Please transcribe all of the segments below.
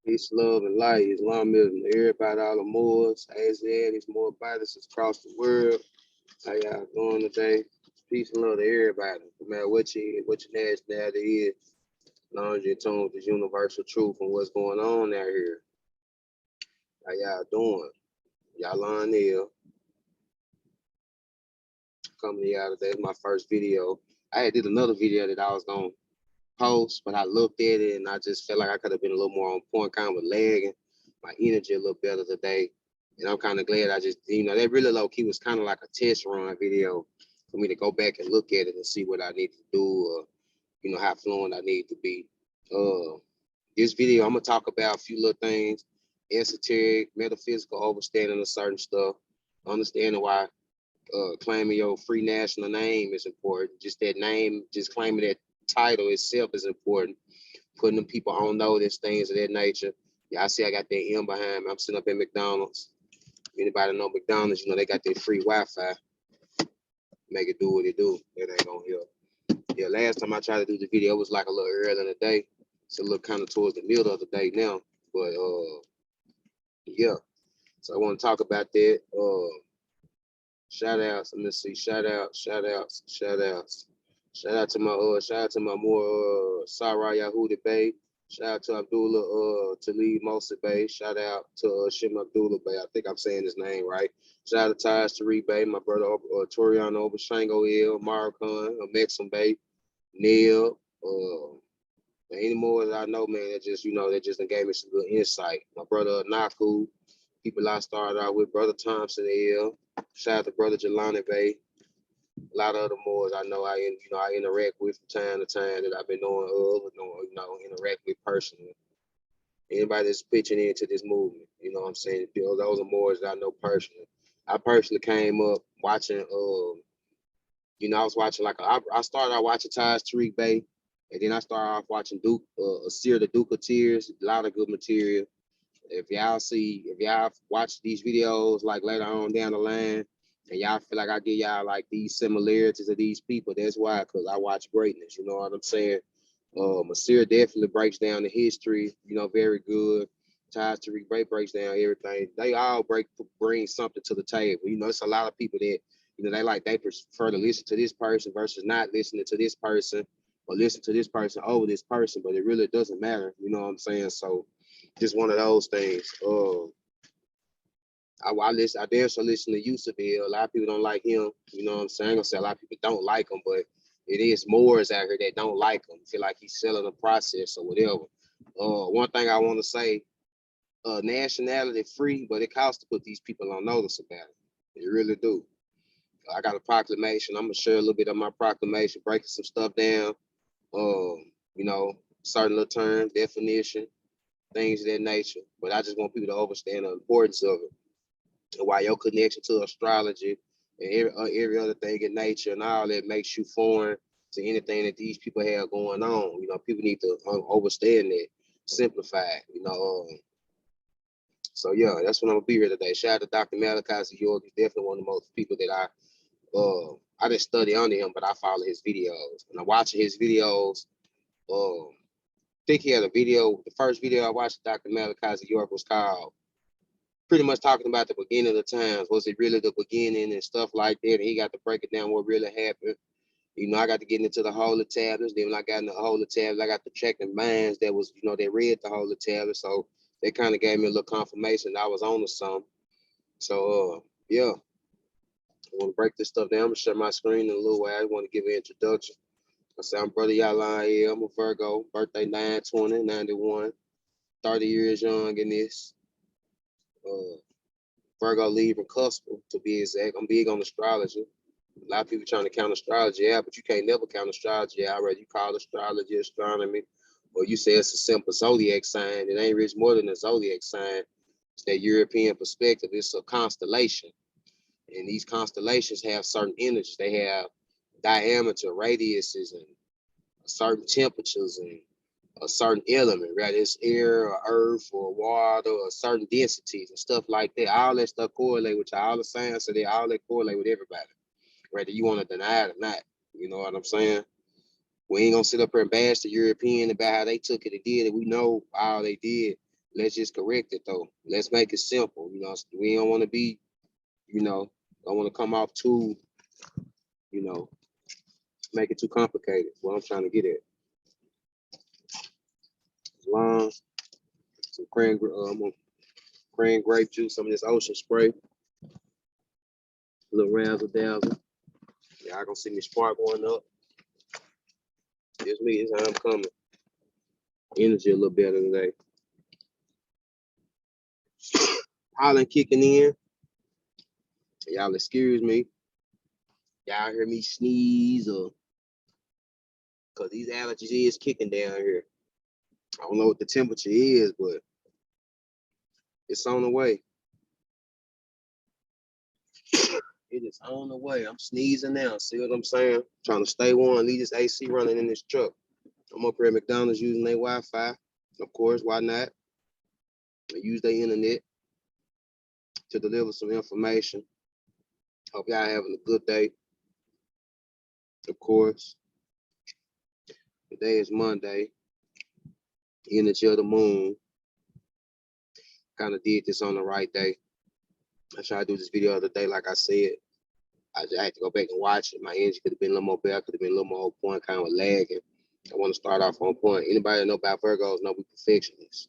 Peace, love, and light. Islamism, everybody, all the Moors, Asiatics, more bodies across the world. How y'all doing today? Peace and love to everybody, no matter what your nationality is, as long as you're in tune with this universal truth and what's going on out here. How y'all doing? Yaalon here. Coming to y'all today. It's my first video. I had did another video that I was gonna post, but I looked at it and I just felt like I could have been a little more on point, kind of lagging my energy a little better today. And I'm kind of glad I just, that really low key was kind of like a test run video for me to go back and look at it and see what I need to do, or, how fluent I need to be. This video, I'm gonna talk about a few little things, esoteric, metaphysical, overstanding of certain stuff, understanding why claiming your free national name is important. Just that name, just claiming that title itself is important. Putting them people on notice, things of that nature. Yeah, I see I got that M behind me. I'm sitting up at McDonald's. Anybody know McDonald's, they got that free Wi-Fi. Make it do what it do. That ain't gonna help. Yeah, last time I tried to do the video, it was like a little early in the day. It's a little kind of towards the middle of the day now. But yeah. So I want to talk about that. Shout outs. Let me see. Shout outs. Shout out to my more Sarah Yahuda Bay. Shout out to Abdullah Talib Mosa Bay. Shout out to Shim Abdullah Bay. I think I'm saying his name right. Shout out to Taj Tariq Bay, my brother Toriano Obashango El, Maricon, Mexum Bay, Neil, any more that I know, man, that just, that just gave me some good insight. My brother Naku, people I started out with, brother Thompson El. Shout out to brother Jelani Bay. A lot of other Moors I know I interact with from time to time that I've been knowing of, interact with personally. Anybody that's pitching into this movement, what I'm saying? Those are Moors that I know personally. I personally came up watching, I was watching I started out watching Taj Tariq Bay, and then I started off watching Asir the Duke of Tears, a lot of good material. If y'all watch these videos like later on down the line, and y'all feel like I give y'all like these similarities of these people, that's why, because I watch greatness, you know what I'm saying? Masir definitely breaks down the history, very good. Taj Tariq Bay breaks down everything. They all bring something to the table. It's a lot of people that, they prefer to listen to this person versus not listening to this person, or listen to this person over this person, but it really doesn't matter, you know what I'm saying? So just one of those things. I dare so listen to Yusuf. A lot of people don't like him. You know what I'm saying? I'm gonna say a lot of people don't like him, but it is Moors out here that don't like him. Feel like he's selling a process or whatever. One thing I want to say, nationality free, but it costs to put these people on notice about it. It really do. I got a proclamation. I'm gonna share a little bit of my proclamation, breaking some stuff down. Certain little terms, definition, things of that nature. But I just want people to understand the importance of it. And why your connection to astrology and every other thing in nature and all that makes you foreign to anything that these people have going on. People need to understand that, simplify it, So yeah, that's what I'm gonna be here today. Shout out to Dr. Malachi York. He's definitely one of the most people that I didn't study under him, but I follow his videos. And I'm watching his videos. I think he had a video. The first video I watched, Dr. Malachi York, was called pretty much talking about the beginning of the times. Was it really the beginning and stuff like that? And he got to break it down what really happened. I got to get into the Holy Tablets. Then when I got into the Holy Tablets, I got to check the minds that was, they read the Holy Tablets. So they kind of gave me a little confirmation that I was on to something. So yeah, I want to break this stuff down. I'm gonna share my screen in a little while. I want to give an introduction. I say I'm Brother Yaalon here. I'm a Virgo, birthday 9/20/91, 30 years young in this. Virgo, Libra, Cuspal, to be exact. I'm big on astrology. A lot of people trying to count astrology out, but you can't never count astrology out. Right? You call astrology astronomy, or you say it's a simple zodiac sign. It ain't really more than a zodiac sign. It's that European perspective. It's a constellation. And these constellations have certain energies. They have diameter, radiuses, and certain temperatures, and a certain element, right? It's air or earth or water or certain densities and stuff like that. All that stuff correlate with all the science, so they all that correlate with everybody, whether you want to deny it or not. You know what I'm saying? We ain't gonna sit up here and bash the European about how they took it and did it. We know all they did. Let's just correct it though. Let's make it simple. You know, we don't want to be, you know, don't want to come off too, you know, make it too complicated. What I'm trying to get at. Lime, some cran grape juice, some of this ocean spray, a little razzle dazzle. Y'all gonna see me spark going up. It's me, it's how I'm coming. Energy a little better today. Pollen kicking in. Y'all excuse me. Y'all hear me sneeze or because these allergies is kicking down here. I don't know what the temperature is, but it's on the way. It is on the way. I'm sneezing now. See what I'm saying? Trying to stay warm. Leave this AC running in this truck. I'm up here at McDonald's using their Wi-Fi. Of course, why not? I use their internet to deliver some information. Hope y'all having a good day. Of course. Today is Monday. Energy of the moon. Kind of did this on the right day. I tried to do this video the other day, like I said. I had to go back and watch it. My energy could have been a little more better, could have been a little more on point, kind of lagging. I want to start off on point. Anybody that know about Virgos know we perfectionists.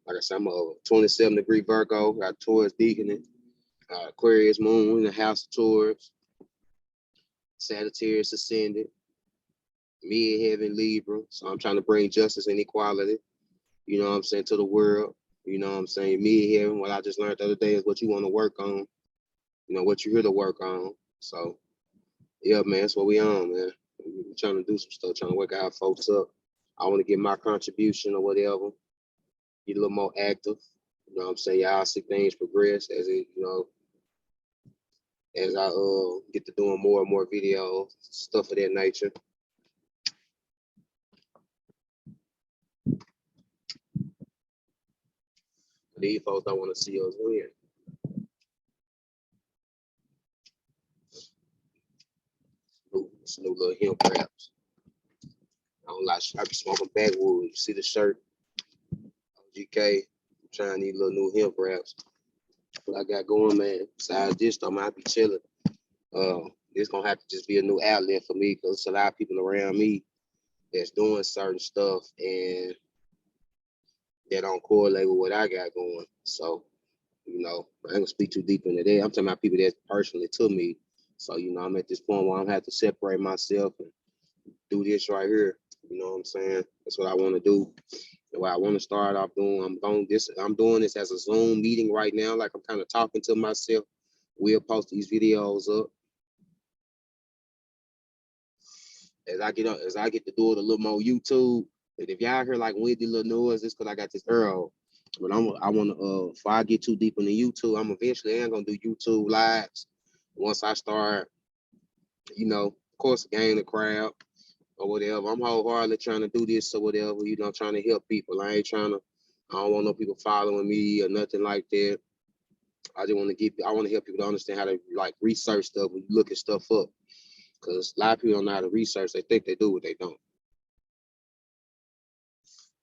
Like I said, I'm a 27-degree Virgo, got Taurus deaconing, Aquarius moon in the house of Taurus, Sagittarius ascendant, mid-heaven Libra. So I'm trying to bring justice and equality, you know what I'm saying, to the world. You know what I'm saying? Mid-heaven, what I just learned the other day is what you want to work on, you know, what you're here to work on. So, yeah, man, that's what we on, man. We're trying to do some stuff, trying to work our folks up. I want to get my contribution or whatever, get a little more active. You know what I'm saying? Y'all see things progress as it, you know, as I get to doing more and more videos, stuff of that nature. These folks don't want to see us win. Some new little hemp wraps. I don't like, I be smoking backwoods. You see the shirt? GK, I'm trying these little new hemp wraps. What I got going, man. Besides this, though, I be chilling. It's gonna have to just be a new outlet for me because there's a lot of people around me that's doing certain stuff and that don't correlate with what I got going. So, you know, I ain't gonna speak too deep into that. I'm talking about people that's personally to me. So, you know, I'm at this point where I'm gonna have to separate myself and do this right here. You know what I'm saying? That's what I want to do. And what I want to start off doing, I'm doing this as a Zoom meeting right now. Like I'm kind of talking to myself. We'll post these videos up. As I get to do it a little more YouTube. And if y'all hear like windy little noise, it's because I got this Earl. But I want to, before I get too deep into YouTube, I'm eventually gonna do YouTube lives. Once I start, you know, of course, gain the crowd or whatever. I'm wholeheartedly trying to do this or whatever, you know, trying to help people. I don't want no people following me or nothing like that. I want to help people to understand how to like research stuff when you look at stuff up. Because a lot of people don't know how to research. They think they do, but they don't.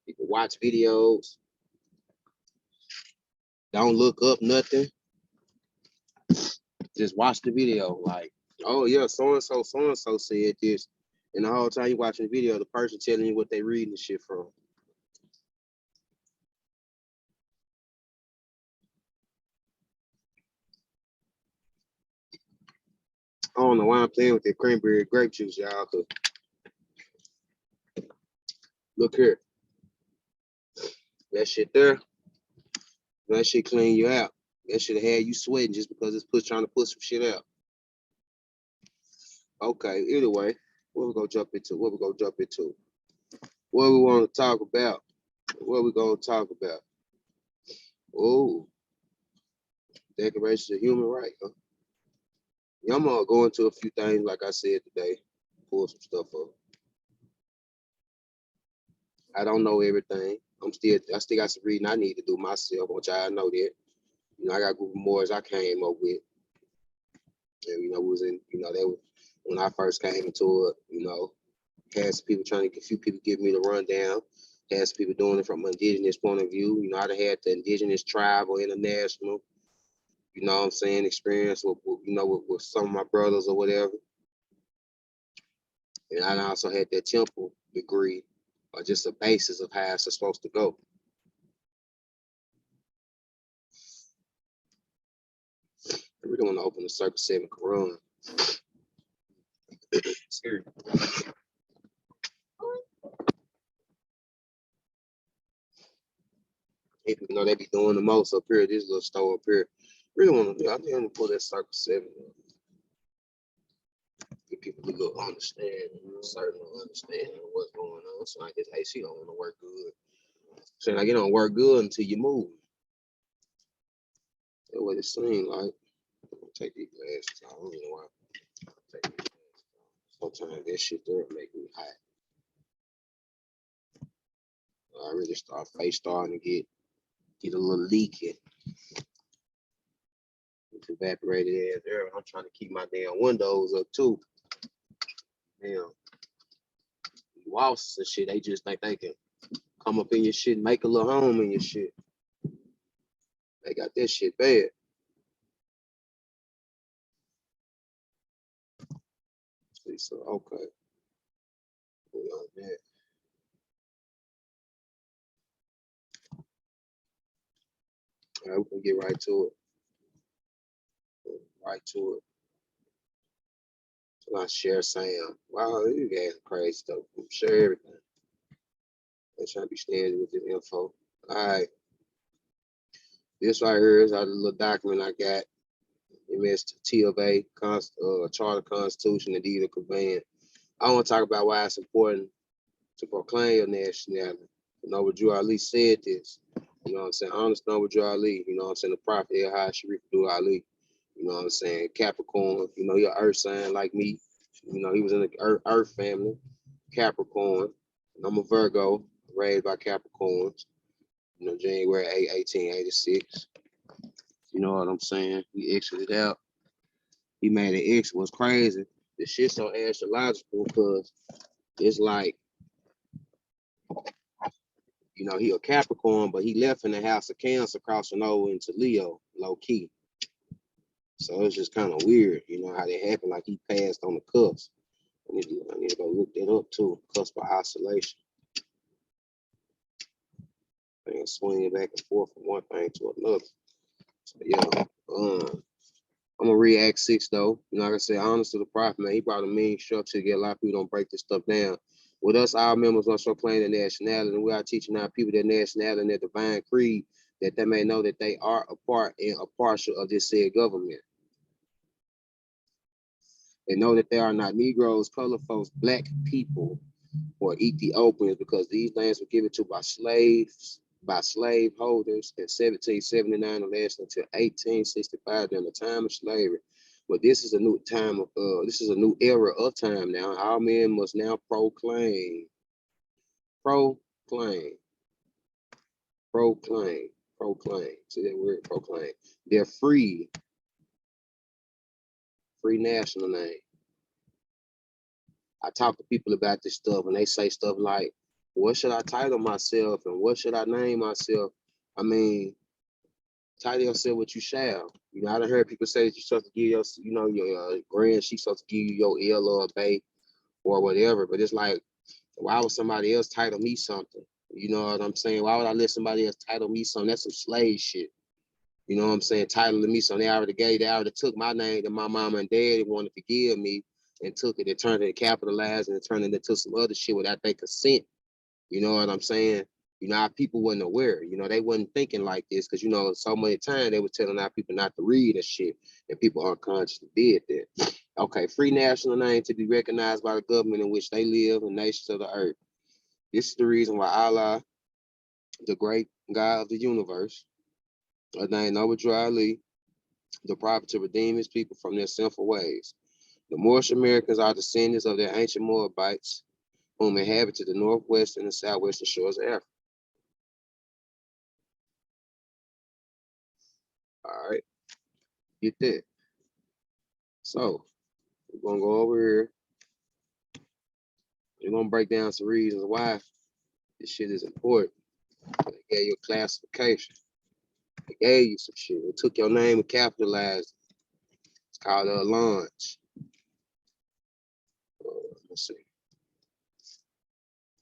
You can watch videos. Don't look up nothing. Just watch the video. Like, oh yeah, so-and-so said this. And the whole time you're watching the video, the person telling you what they reading the shit from. I don't know why I'm playing with that cranberry grape juice, y'all. Look here. That shit there, that shit clean you out. That should have had you sweating just because it's trying to put some shit out. Okay, either way, what we gonna jump into? What we want to talk about? Oh, Declaration of Human Rights. Huh? Yeah, I'm gonna go into a few things like I said today. Pull some stuff up. I don't know everything. I still got some reading I need to do myself, which I know that. You know, I got Google more as I came up with. And you know, when I first came into it, you know, had some people a few people give me the rundown. Has people doing it from an indigenous point of view. You know, I done had the indigenous tribe or international, you know what I'm saying, experience with you know, with some of my brothers or whatever. And I also had that temple degree or just a basis of how it's supposed to go. I really want to open the Circle 7 Quran. Scary. People know they be doing the most up here. This little store up here. Really want to. I think I'm gonna pull that Circle 7. Give people a little understanding, certain understanding of what's going on. So like this AC don't want to work good. So like it don't work good until you move. That's what it seems like. Take these glasses off. I don't even know why. Take these glasses off. Sometimes that shit there make me hot. I really face starting to get a little leaky. It's evaporated air there. I'm trying to keep my damn windows up too. Damn. Wasps and shit, they just think they can come up in your shit and make a little home in your shit. They got that shit bad. See, so okay. We on that. All right, we can get right to it. Right to it. So I share Sam. Wow, you guys are crazy stuff. Share everything. I'm trying to be standing with this info. All right. This right here is out of the little document I got. It missed T of A, Charter Constitution, and Deed of Conveyance. I want to talk about why it's important to proclaim your nationality. You know, Drew Ali said this. You know what I'm saying? Honest number Drew Ali. You know what I'm saying? The prophet El Sharif Abdul Ali. You know what I'm saying? Capricorn. You know, you're earth sign like me. You know, he was in the earth family. Capricorn. And I'm a Virgo, raised by Capricorns. You know, January 8, 1886. You know what I'm saying? He exited out. He made an X. Was crazy. The shit's so astrological because it's like, you know, he a Capricorn, but he left in the house of Cancer crossing over into Leo, low key. So it's just kind of weird, you know, how that happened. Like he passed on the cusp. I need to go look that up too. Cusp of oscillation. And swinging back and forth from one thing to another. So yeah, I'm gonna read Act 6 though. You know, like I said, honest to the prophet, man, he brought a mean structure to get a lot of people don't break this stuff down. With us, our members must proclaim their nationality, and we are teaching our people their nationality and their divine creed, that they may know that they are a part and a partial of this said government. They know that they are not Negroes, colored folks, black people, or Ethiopians, because these lands were given to by slave holders in 1779 and lasted until 1865 during the time of slavery. But this is a new time of this is a new era of time now. Our men must now proclaim. See that word, proclaim. They're free national name. I talk to people about this stuff and they say stuff like, what should I title myself and what should I name myself? I mean, title yourself what you shall. You know, I done heard people say that you're supposed to give your, you know, your grand, she's supposed to give you your L or a bay or whatever. But it's like, why would somebody else title me something? You know what I'm saying? Why would I let somebody else title me something? That's some slave shit. You know what I'm saying? Titling me something. They already took my name that my mama and daddy wanted to give me and took it and turned it, capitalized and turned it into some other shit without their consent. You know what I'm saying? You know, our people wasn't aware. You know, they wasn't thinking like this because, you know, so many times they were telling our people not to read and shit, and people unconsciously did that. Okay, free national name to be recognized by the government in which they live and nations of the earth. This is the reason why Allah, the great God of the universe, ordained Overstanding Ali, the prophet, to redeem his people from their sinful ways. The Moorish Americans are descendants of their ancient Moabites, whom inhabited the northwest and the southwestern shores of Africa. All right, get that. So we're gonna go over here. We're gonna break down some reasons why This shit is important. They gave you a classification. They gave you some shit. They took your name and capitalized it. It's called a launch. Let's see.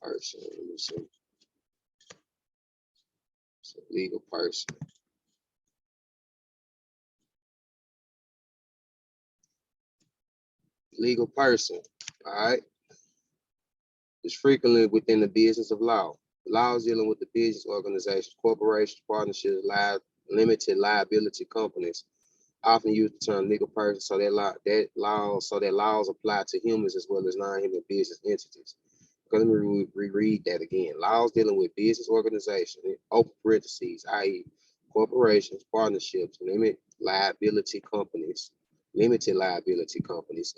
Person. Let me see. It's a legal person. Legal person. All right. Is frequently within the business of law. Laws dealing with the business organizations, corporations, partnerships, limited liability companies often use the term legal person, so that laws apply to humans as well as non-human business entities. Let me reread that again. Laws dealing with business organizations, open parentheses, i.e., corporations, partnerships, limited liability companies,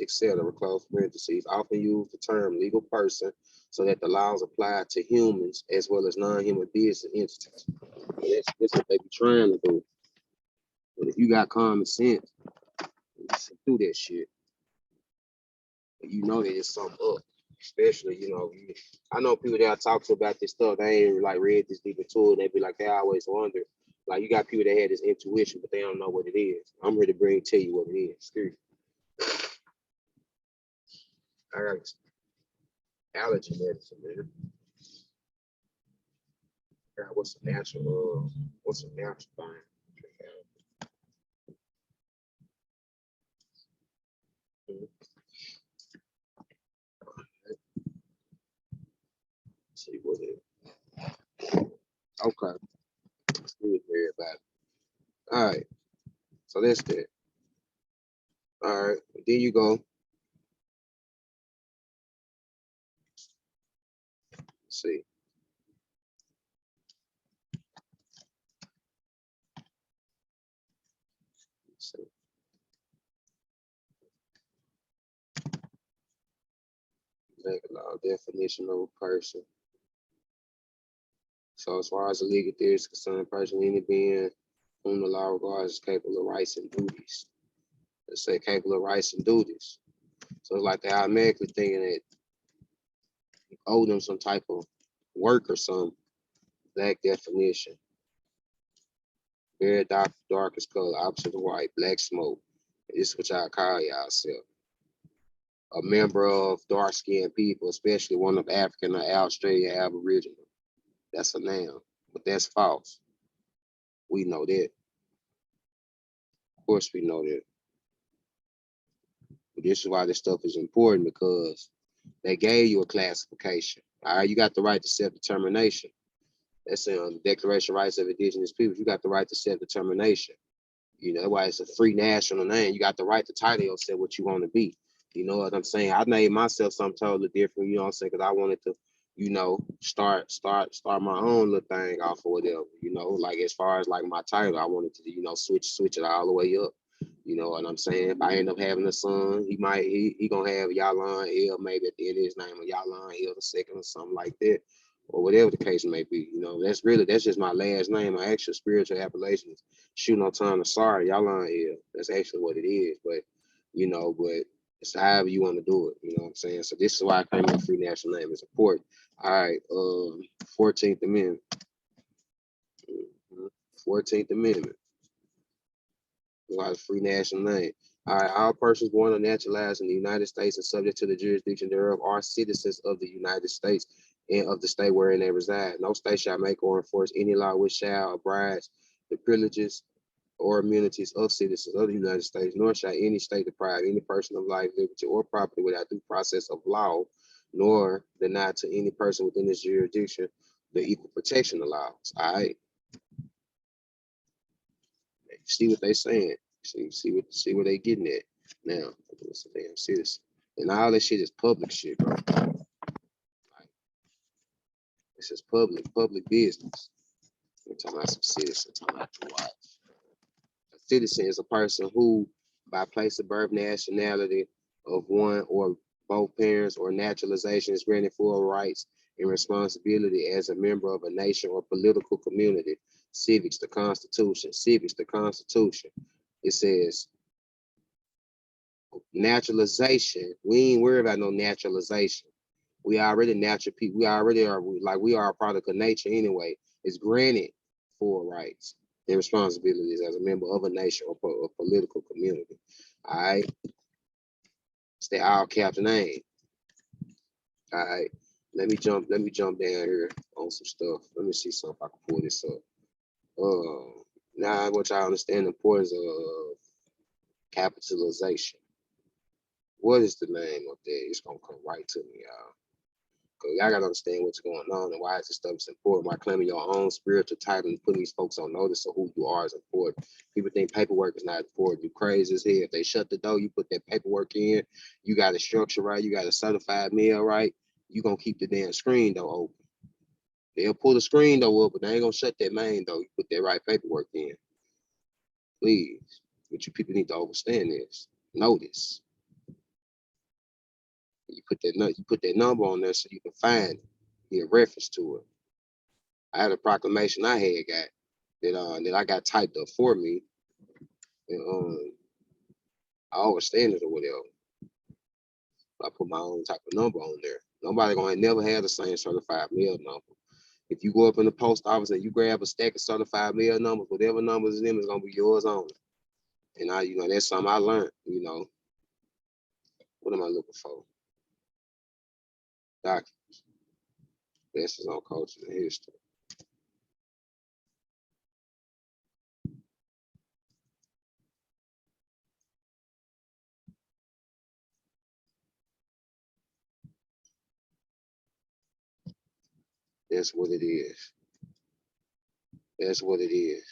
etc., close parentheses, often use the term legal person so that the laws apply to humans as well as non-human business entities. That's what they be trying to do. But if you got common sense, do that shit. You know that it's something up. Especially, I know people that I talk to about this stuff, they ain't like read this deep into it, and they be like, they always wonder. Like, you got people that had this intuition, but they don't know what it is. I'm here to tell you what it is. Excuse me. I got allergy medicine, man. God, what's a natural thing? Let's see what it is. Okay. Excuse me, everybody. All right. So that's that. All right. Then you go. Let's see. Let's see. Legal law definition of a person. So as far as the legal theory is concerned, a person, any being whom the law regards as capable of rights and duties. Let's say capable of rights and duties. So it's like they automatically thinking that you owe them some type of work or something. Black definition. Very darkest color, opposite of white, black smoke. This is what y'all call yourself. A member of dark-skinned people, especially one of African or Australian Aboriginal. That's a noun, but that's false. We know that. Of course we know that. But this is why this stuff is important, because they gave you a classification. All right, you got the right to self-determination. That's in the Declaration of Rights of Indigenous Peoples. You got the right to self-determination. That's why it's a free national name. You got the right to title yourself what you want to be. You know what I'm saying? I named myself something totally different, you know what I'm saying? Because I wanted to, start my own little thing off or whatever, like as far as like my title, I wanted to, switch it all the way up. You know what I'm saying? If I end up having a son, he gonna have Yaalon L maybe at the end of his name, or Yaalon L the second or something like that, or whatever the case may be. That's just my last name. My actual spiritual appellation is Shoot No Time to Sorry, Yaalon L. That's actually what it is. But it's however you want to do it. You know what I'm saying? So this is why I came up with free national name. It's important. All right, 14th Amendment. 14th Amendment. Why free national name? All right, all persons born or naturalized in the United States and subject to the jurisdiction thereof are citizens of the United States and of the state wherein they reside. No state shall make or enforce any law which shall abridge the privileges or immunities of citizens of the United States, nor shall any state deprive any person of life, liberty, or property without due process of law, nor deny to any person within this jurisdiction the equal protection of laws. All right. See what they saying. See what they getting at. Now, it's a damn citizen. And all that shit is public shit, bro. Like, this is public business. We're talking about some citizens, talking about the watch. A citizen is a person who, by place of birth, nationality of one or both parents, or naturalization, is granted full rights and responsibility as a member of a nation or political community. Civics, the Constitution. Civics, the Constitution. It says naturalization. We ain't worried about no naturalization. We already natural people. We already are like we are a product of nature anyway. It's granted full rights and responsibilities as a member of a nation or a political community. All right. It's the all caps name. All right. Let me jump down here on some stuff. Let me see something if I can pull this up. Now I want y'all to understand the importance of capitalization. What is the name of that? It's gonna come right to me, y'all. Cause y'all gotta understand what's going on and why this stuff is important. Why claiming your own spiritual title and putting these folks on notice of who you are is important. People think paperwork is not important. You crazy as hell. If they shut the door, you put that paperwork in, you got a structure right, you got a certified mail right, you gonna keep the damn screen door open. They'll pull the screen door up, but they ain't gonna shut that main door. You put that right paperwork in. Please. But you people need to understand this. Notice. You put that number on there so you can find it, get reference to it. I had a proclamation I had got that I got typed up for me, and I overstand it or whatever. I put my own type of number on there. Nobody gonna never have the same certified mail number. If you go up in the post office and you grab a stack of certified mail numbers, whatever numbers is them is gonna be yours only. And I, that's something I learned. What am I looking for? Documents. This is on culture and history. That's what it is. That's what it is.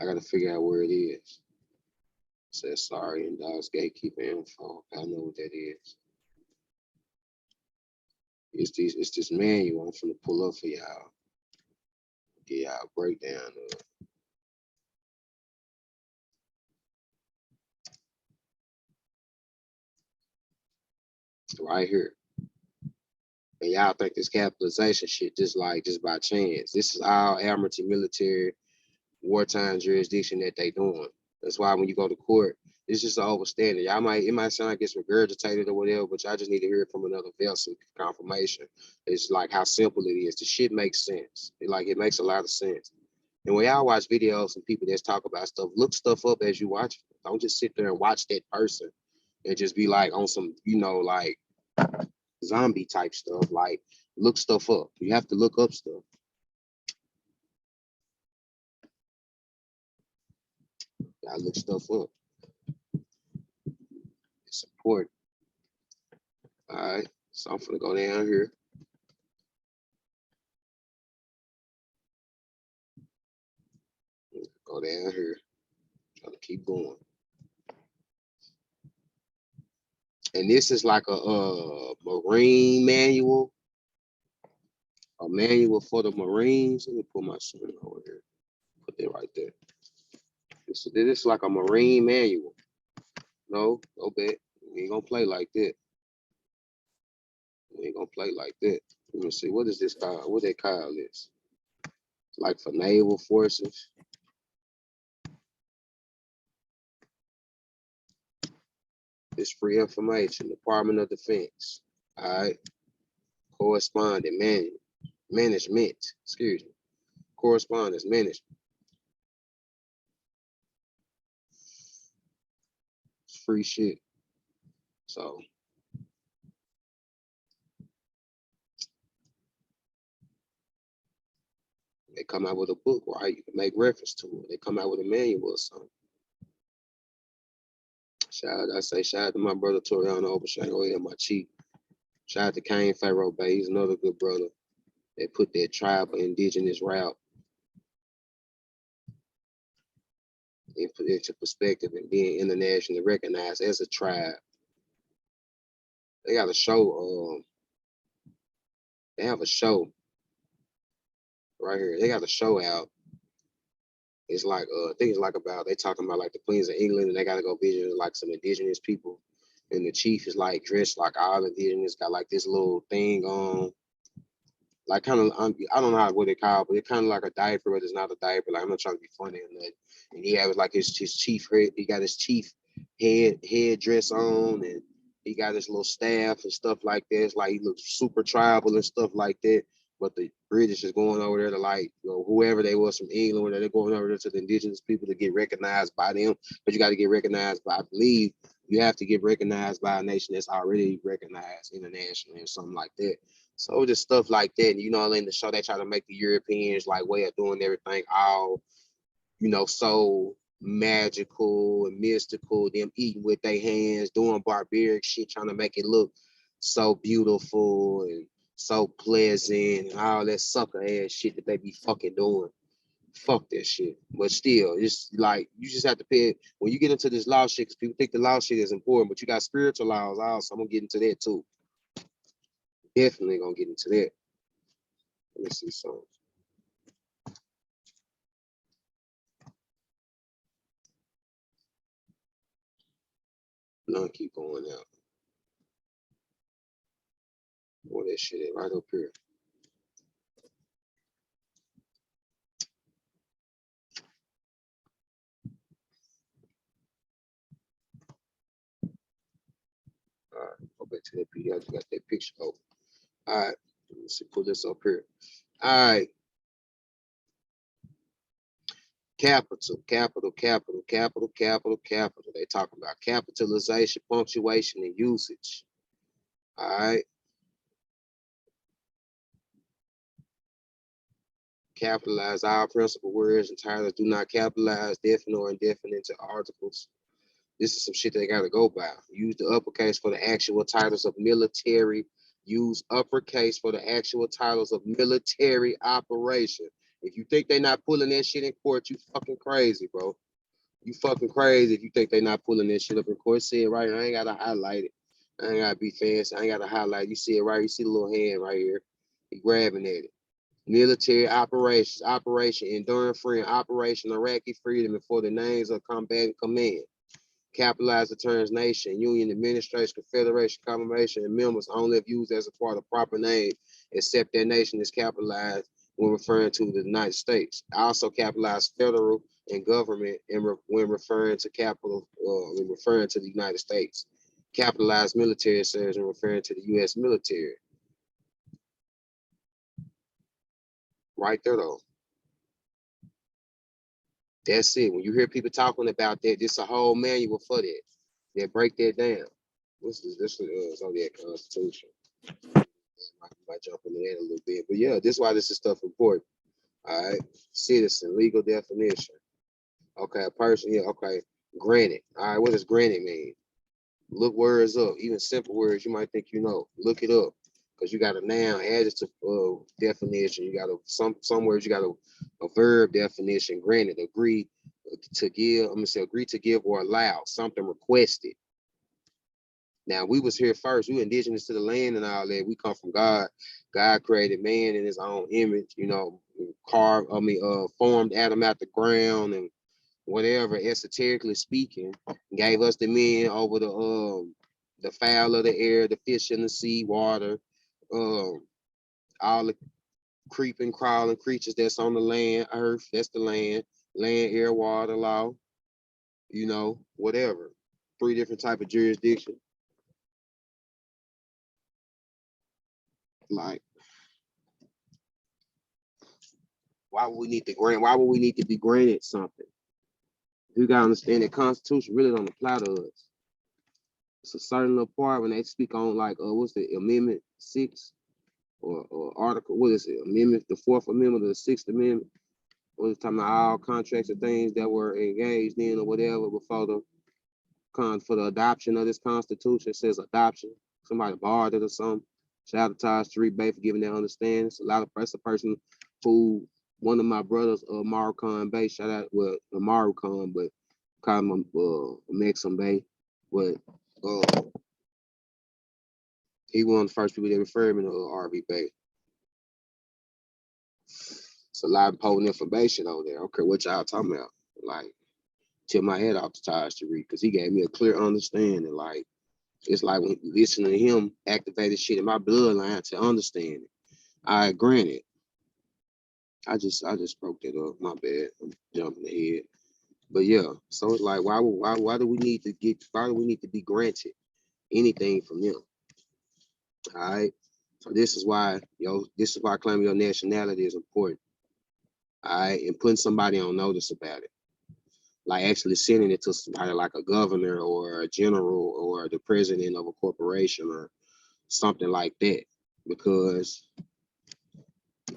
I gotta figure out where it is. It says sorry and dogs gatekeeper info. I know what that is. It's this manual I'm finna pull up for y'all. Get y'all a breakdown of it. Right here. And y'all think this capitalization shit just by chance. This is all amateur military wartime jurisdiction that they doing. That's why when you go to court, it's just an overstanding. It might sound like it's regurgitated or whatever, but y'all just need to hear it from another vessel confirmation. It's like how simple it is. The shit makes sense. It makes a lot of sense. And when y'all watch videos and people that talk about stuff, look stuff up as you watch it. Don't just sit there and watch that person and just be like on some, like zombie type stuff. Like look stuff up. You have to look up stuff. Y'all look stuff up. It's important. All right. So I'm gonna go down here. Go down here. Try to keep going. And this is like a Marine manual. A manual for the Marines. Let me put my shirt over here. Put that right there. This is like a Marine manual. No bet. We ain't gonna play like that. We ain't gonna play like that. Let me see. What is this called? What they call this? Like for naval forces. It's free information. Department of Defense. All right. Correspondent management. Excuse me. Correspondence management. It's free shit. So they come out with a book, right? You can make reference to it. They come out with a manual or something. Shout out to my brother Toriano Overstanding, my chief. Shout out to Kane Pharaoh Bay. He's another good brother. They put that tribal indigenous route and put it into perspective and being internationally recognized as a tribe. They got a show. They have a show right here. They got a show out. It's like I think it's like about they talking about like the Queens of England and they gotta go visit like some indigenous people. And the chief is like dressed like all indigenous, got like this little thing on. Like kind of, I don't know what they call it, but it's kind of like a diaper, but it's not a diaper. Like I'm not trying to be funny or nothing. And he has like his chief, he got his chief head dress on, and He got his little staff and stuff like that. It's like he looks super tribal and stuff like that. But the British is going over there to, like, you know, whoever they was from England, where they're going over there to the indigenous people to get recognized by them. But you got to get recognized by, I believe, you have to get recognized by a nation that's already recognized internationally or something like that. So just stuff like that. And, you know, in the show, they try to make the Europeans like way of doing everything all, you know, so magical and mystical, them eating with their hands, doing barbaric shit, trying to make it look so beautiful and so pleasant and all that sucker ass shit that they be fucking doing. Fuck that shit. But still, it's like you just have to pay when you get into this law shit, because people think the law shit is important, but you got spiritual laws also. I'm gonna get into that too. Definitely gonna get into that. Let me see something. No, keep going out. Boy, that shit is right up here. All right, go back to that PDF. You got that picture open. All right, let's see, put this up here. All right, capital, capital, capital, capital, capital, capital. They talking about capitalization, punctuation, and usage. All right. Capitalize all principal words and titles. Do not capitalize definite or indefinite into articles. This is some shit they gotta go by. Use the uppercase for the actual titles of military. Use uppercase for the actual titles of military operation. If you think they're not pulling that shit in court, you fucking crazy, bro. You fucking crazy if you think they're not pulling that shit up in court. See it right here. I ain't gotta highlight it. I ain't gotta be fancy. I ain't gotta highlight it. You see it right. You see the little hand right here. He grabbing at it. Military operations, Operation Enduring Freedom, Operation Iraqi Freedom, and for the names of combatant command. Capitalize the terms nation, union, administration, confederation, combination, and members only if used as a part of proper name, except that nation is capitalized when referring to the United States. Also capitalize federal and government when referring to capital, when referring to the United States. Capitalize military service when referring to the U.S. military. Right there, though. That's it. When you hear people talking about that, this a whole manual for that. They break that down. This is Zodiac Constitution. Might jump into that a little bit, but yeah, this is why this is stuff important. All right, citizen, legal definition. Okay, a person. Yeah, okay. Granted. All right, what does granted mean? Look words up, even simple words you might think you know. Look it up, because you got a noun, adjective definition. You got some words. You got a verb definition. Granted, agree to give. I'm gonna say agree to give or allow something requested. Now we was here first. We indigenous to the land and all that. We come from God. God created man in His own image. You know, formed Adam out the ground and whatever, esoterically speaking, gave us the men over the fowl of the air, the fish in the sea, water, all the creeping, crawling creatures that's on the land, earth, that's the land, air, water, law, you know, whatever. 3 different type of jurisdiction. Like, why would we need to be granted something? You gotta understand that Constitution really don't apply to us. It's a certain little part when they speak on, like, what's the Amendment 6 or Article, what is it? Amendment, the 4th Amendment or the 6th Amendment. What is talking about all contracts or things that were engaged in or whatever before for the adoption of this Constitution. It says adoption. Somebody borrowed it or something. Shout out to Taj Tariq Bay for giving that understanding. It's a lot of press. A person who, one of my brothers, Maru Khan Bay, shout out, well, Maru Khan, but call him Maxim Bay. But he was one of the first people that referred me to RV Bay. It's a lot of potent information over there. I don't care what y'all talking about. Like, tip my head off to Taj Tariq, because he gave me a clear understanding. Like, it's like when listening to him activated shit in my bloodline to understand it. I granted. I just broke that up. My bad. I'm jumping ahead. But yeah, so it's like, why do we need to be granted anything from them. All right. So this is why, this is why claiming your nationality is important. All right, and putting somebody on notice about it. Like actually sending it to somebody like a governor or a general or the president of a corporation or something like that. Because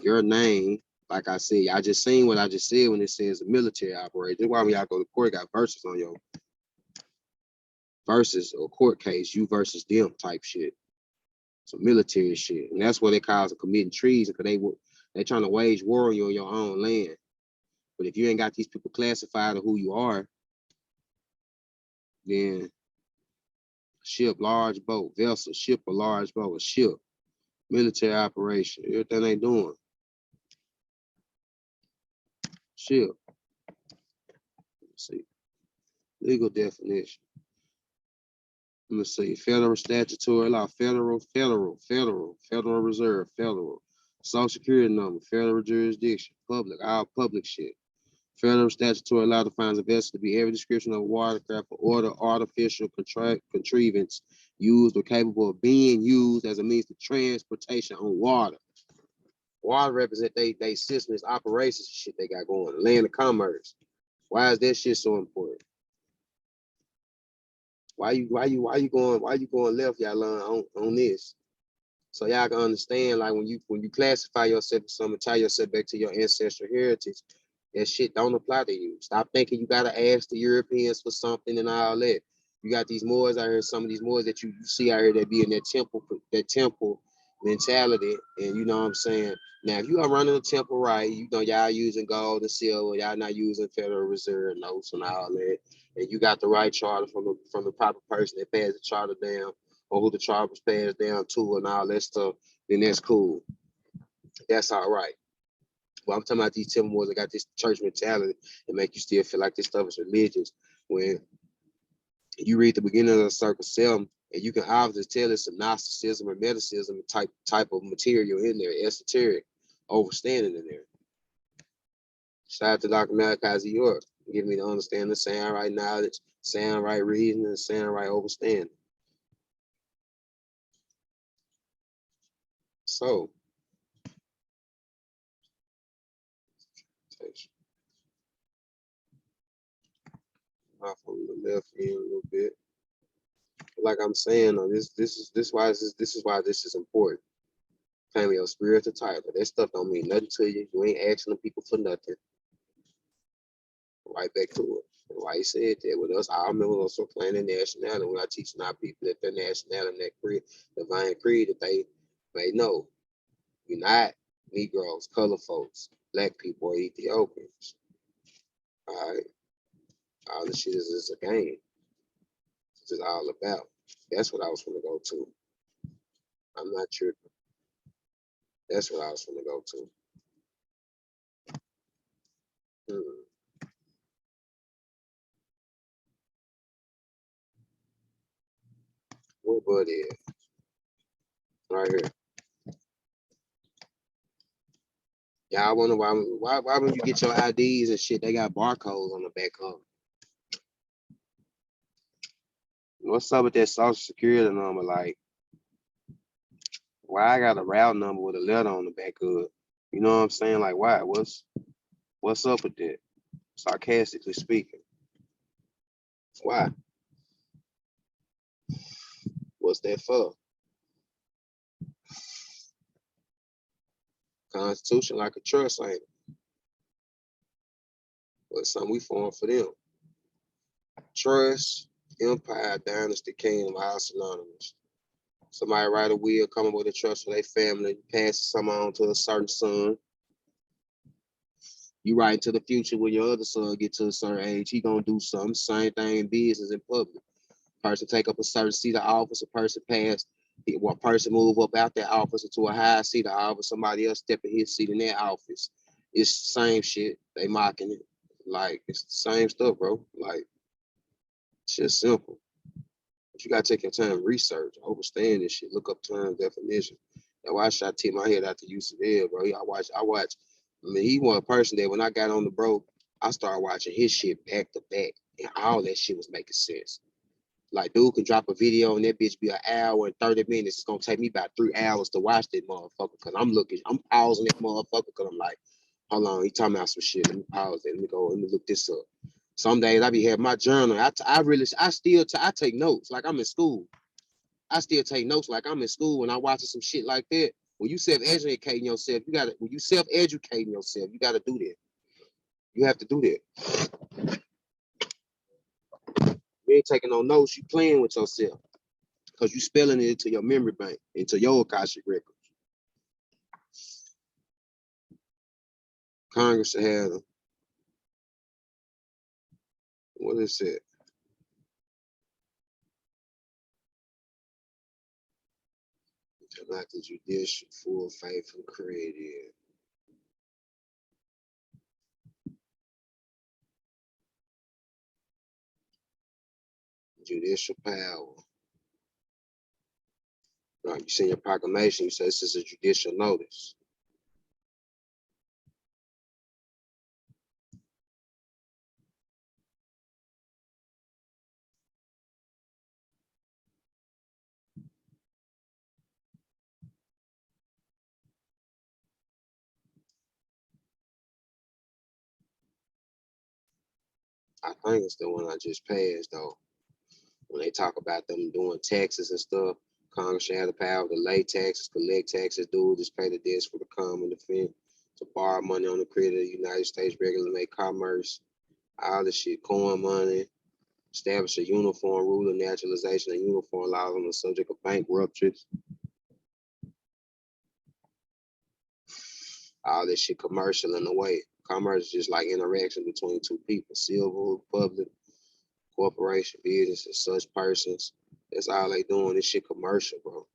your name, like I said, I just seen what I just said when it says a military operation. That's why when y'all go to court, got verses on your versus or court case, you versus them type shit. Some military shit. And that's what they call committing treason, because they trying to wage war on you on your own land. But if you ain't got these people classified of who you are, then ship, large boat, vessel, ship, a large boat, a ship, military operation, everything they doing. Ship. Let's see. Legal definition. Let me see. Federal statutory law, federal reserve, federal. Social security number, federal jurisdiction, public, all public shit. Federal statutory law defines a vessel to be every description of watercraft or artificial contrivance used or capable of being used as a means of transportation on water. Water represent they systems, operations, shit they got going, land of commerce. Why is that shit so important? Why you going left, Yaalon, on this? So y'all can understand, like when you classify yourself as something, tie yourself back to your ancestral heritage, that shit don't apply to you. Stop thinking you gotta ask the Europeans for something and all that. You got these Moors out here, some of these Moors that you see out here that be in that temple mentality, and you know what I'm saying? Now, if you are running a temple right, you know y'all using gold and silver, y'all not using Federal Reserve notes and all that, and you got the right charter from the proper person that passed the charter down, or who the charter was passed down to, and all that stuff, then that's cool. That's all right. Well, I'm talking about these temple wars that got this church mentality and make you still feel like this stuff is religious. When you read the beginning of the Circle 7, and you can obviously tell it's some Gnosticism or Hermeticism type of material in there, esoteric, overstanding in there. Shout out to Dr. Malachi York, giving me to understand the sound right knowledge, sound right reason, and sound right overstanding. So, off on the left end a little bit. Like I'm saying, this is why this is important. Claiming your spiritual title. That stuff don't mean nothing to you. You ain't asking the people for nothing. Right back to it. And why he said that with us, I remember also playing the nationality when I teaching our people that their nationality, that creed, divine creed, that they know. We're not Negroes, color folks, black people, or Ethiopians. All right. All this shit is a game. It's just all about. That's what I was gonna go to. I'm not tripping. That's what I was gonna go to. What bud is? Right here. Y'all wonder why when you get your IDs and shit, they got barcodes on the back of them. What's up with that social security number? Like, why I got a route number with a letter on the back of it? You know what I'm saying? Like, why? What's up with that? Sarcastically speaking. Why? What's that for? Constitution like a trust, ain't it? But something we form for them. Trust, empire, dynasty, kingdom, all synonymous. Somebody write a will, come up with a trust for their family, pass some on to a certain son. You write into the future when your other son get to a certain age, he gonna do something. Same thing in business in public. Person take up a certain seat of office, a person pass, one person move up out that office into a high seat of office, somebody else step in his seat in that office. It's the same shit. They mocking it. Like, it's the same stuff, bro. Like, it's just simple. But you gotta take your time, research, understand this shit, look up term definition. Now why should I tip my head out to UCL, bro? I watch. I mean, he was a person that when I got on the bro, I started watching his shit back to back, and all that shit was making sense. Like, dude can drop a video and that bitch be an hour and 30 minutes. It's gonna take me about 3 hours to watch that motherfucker. Cause I'm pausing that motherfucker cause I'm like, hold on, he talking about some shit. Let me pause it. Let me look this up. Some days I be having my journal. I take notes like I'm in school. I still take notes like I'm in school when I watching some shit like that. When you self-educating yourself, when you self-educating yourself, you gotta do that. You have to do that. You ain't taking no notes, you playing with yourself. Because you spelling it into your memory bank, into your Akashic records. Congress had what is it? Not the judicial full faith and created. Judicial power. Right, you send your proclamation, you say this is a judicial notice. I think it's the one I just passed though. When they talk about them doing taxes and stuff, Congress should have the power to lay taxes, collect taxes, do this, pay the debts for the common defense, to borrow money on the credit of the United States, regulate commerce, all this shit, coin money, establish a uniform rule of naturalization and uniform laws on the subject of bankruptcies. All this shit commercial in a way. Commerce is just like interaction between two people, civil, public, corporation, businesses, such persons. That's all they doing. This shit commercial, bro.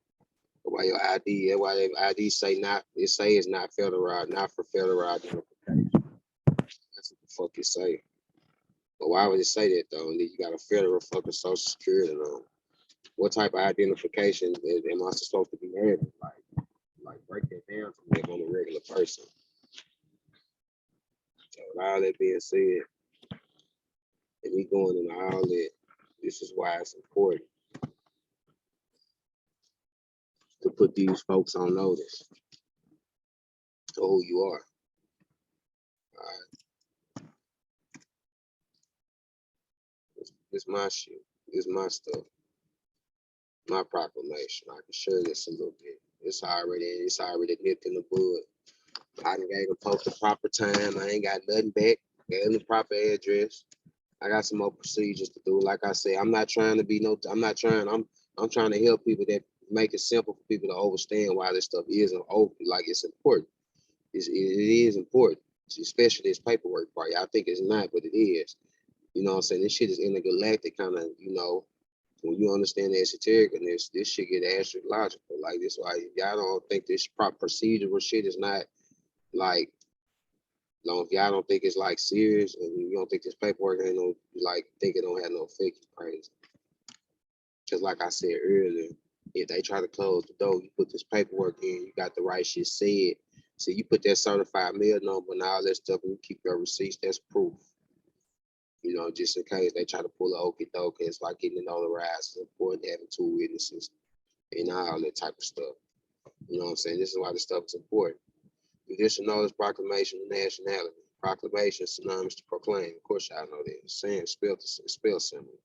Why your ID? That's why their ID say not. It say it's not federal, not for federal identification. That's what the fuck it say. But why would it say that though? And then you got a federal fucking social security on. What type of identification am I supposed to be having? Like break that down to me if I'm a regular person. So with all that being said, and me going into all that, this is why it's important to put these folks on notice of who you are. All right. It's my shit. It's my stuff. My proclamation. I can share this a little bit. It's already nipped in the bud. I done gave them post the proper time. I ain't got nothing back. Gave them the proper address. I got some more procedures to do. Like I said, I'm not trying to be I'm trying to help people that make it simple for people to understand why this stuff isn't open. Like it's important. It is important, especially this paperwork part. I think it's not, but it is. You know what I'm saying? This shit is intergalactic kind of, when you understand the esoteric and this shit get astrological. Like this why y'all don't think this proper procedural shit is not like long if y'all don't think it's like serious and you don't think this paperwork ain't no like think it don't have no effect, you crazy. Because like I said earlier, if they try to close the door, you put this paperwork in, you got the right shit said. So you put that certified mail number and all that stuff and you keep your receipts, that's proof. Just in case they try to pull a okey doke, it's like getting it notarized. It's important having two witnesses and all that type of stuff. You know what I'm saying? This is why this stuff is important. Judicial notice, proclamation of nationality. Proclamation synonymous to proclaim. Of course, y'all know that. Saying spell symbol.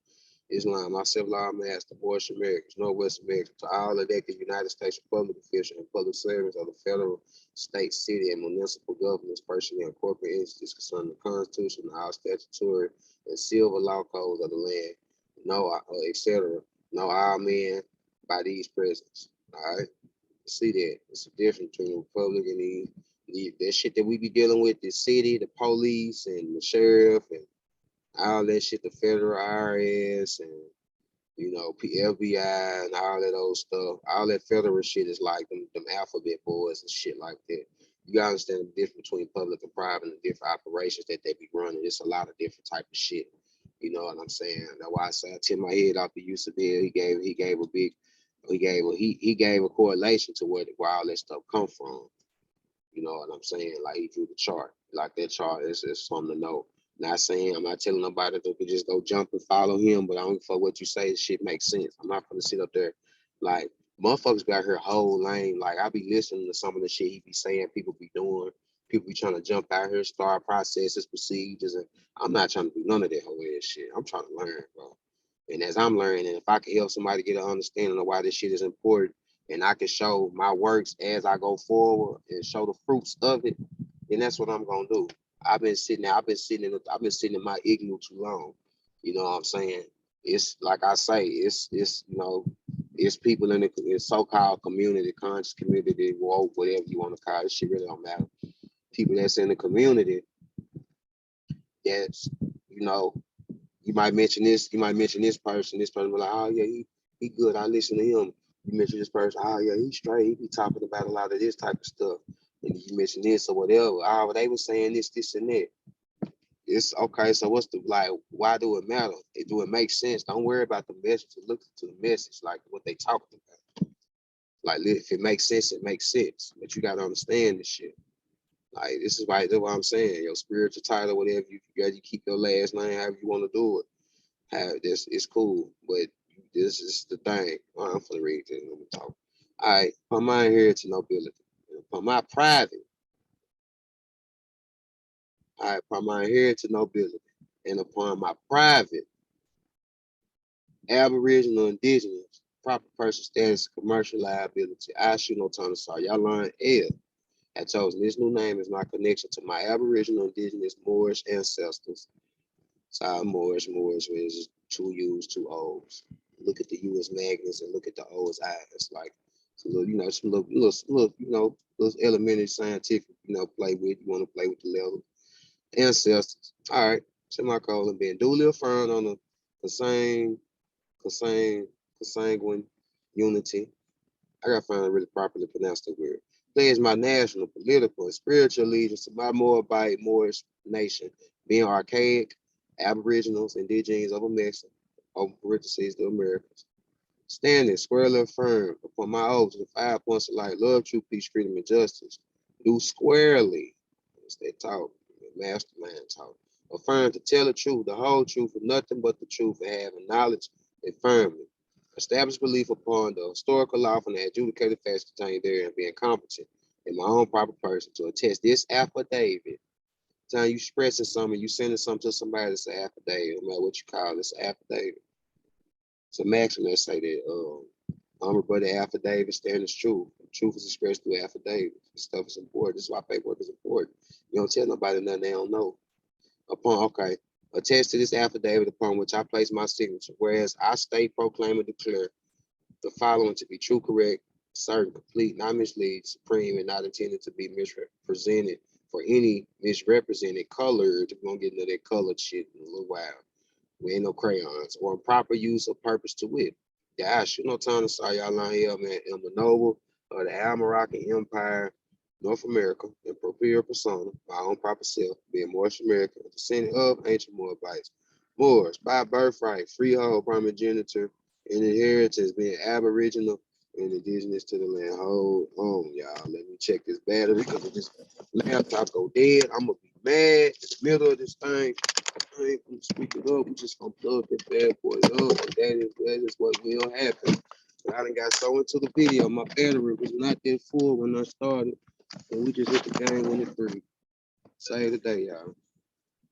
Islam, myself, law master, abortion Americans, Northwest Americans, to all elected United States public officials and public servants of the federal, state, city, and municipal governments, personnel, corporate entities concerning the Constitution, all statutory and civil law codes of the land, no, etc. No, all men by these presents. All right, see that it's a difference between the republic and that shit that we be dealing with, the city, the police, and the sheriff, and all that shit, the federal IRS and FBI and all that old stuff. All that federal shit is like them alphabet boys and shit like that. You gotta understand the difference between public and private and the different operations that they be running. It's a lot of different type of shit. You know what I'm saying? That's why I say I tip my head off to Yusuf Bill. He gave a correlation to where all that stuff come from. You know what I'm saying? Like he drew the chart. Like that chart is something to know. Not saying I'm not telling nobody to just go jump and follow him, but I don't for what you say, shit makes sense. I'm not gonna sit up there like motherfuckers got her whole lane. Like I be listening to some of the shit he be saying, people be doing, people be trying to jump out here, start processes, procedures, and I'm not trying to do none of that whole ass shit. I'm trying to learn, bro. And as I'm learning, if I can help somebody get an understanding of why this shit is important, and I can show my works as I go forward and show the fruits of it, then that's what I'm gonna do. I've been sitting in my igloo too long. You know what I'm saying? It's like I say, it's it's people in the so-called community, conscious community, woke, whatever you want to call it. Shit really don't matter. People that's in the community that's, you know, you might mention this person be like, oh yeah, he good. I listen to him. You mention this person, oh yeah, he's straight. He be talking about a lot of this type of stuff. And you mention this or whatever. Oh, they were saying this, and that. It's okay. So what's the like? Why do it matter? Do it make sense? Don't worry about the message. Look to the message, like what they talking about. Like if it makes sense, it makes sense. But you gotta understand this shit. Like this is why that's what I'm saying. Your spiritual title, whatever you keep your last name, however you want to do it. Have this, it's cool. But this is the thing. I'm gonna read this. Let me talk. All right, from my inheritance nobility, from my private. All right, from my inheritance nobility, and upon my private Aboriginal, Indigenous, proper person status, commercial liability. I should know Tony Saw. Yaalon L had chosen this new name as my connection to my Aboriginal, Indigenous, Moorish ancestors. So Moorish, is two U's, two O's. Look at the U as magnets and look at the O as eyes. Like, so little, some little elementary scientific, play with. You want to play with the level. Ancestors. All right. Semicolon being duly affirmed on the same consanguine unity. I gotta find a really properly pronounced the word. Pledge my national, political, and spiritual allegiance to my Moabite Moorish nation, being archaic, Aboriginals, Indigenous of Mexico, open parentheses, the Americans. Standing squarely firm upon my oath to the 5 points of life, love, truth, peace, freedom, and justice. Do squarely. It's that talk, mastermind talk. Affirm to tell the truth, the whole truth, and nothing but the truth, and having knowledge and firmly. Establish belief upon the historical law from the adjudicated facts contained there and being competent in my own proper person to attest this affidavit. Time you expressing something, you sending something to somebody, it's an affidavit, no matter what you call it, it's an affidavit. So maximum, let's say that but the affidavit stands true. Truth is expressed through affidavit. This stuff is important. This is why paperwork is important. You don't tell nobody nothing they don't know. Attest to this affidavit upon which I place my signature, whereas I state, proclaim, and declare the following to be true, correct, certain, complete, not mislead, supreme, and not intended to be misrepresented for any misrepresented colored. We're gonna get into that colored shit in a little while. We ain't no crayons or improper use or purpose to wit. Yeah, I should no time to saw y'all on here, man. In the noble of the Almoroccan Empire, North America, and propria persona, my own proper self, being Moorish American, descendant of ancient Moabites. Moors, by birthright, freehold, primogeniture, and inheritance, being Aboriginal and indigenous to the land. Hold on, y'all. Let me check this battery because if this laptop go dead, I'm gonna be mad in the middle of this thing. I ain't gonna speak it up. We just gonna plug that bad boy up. And that is what will happen. But I done got so into the video. My battery was not that full when I started. And we just hit the game when it's free. Save the day, y'all.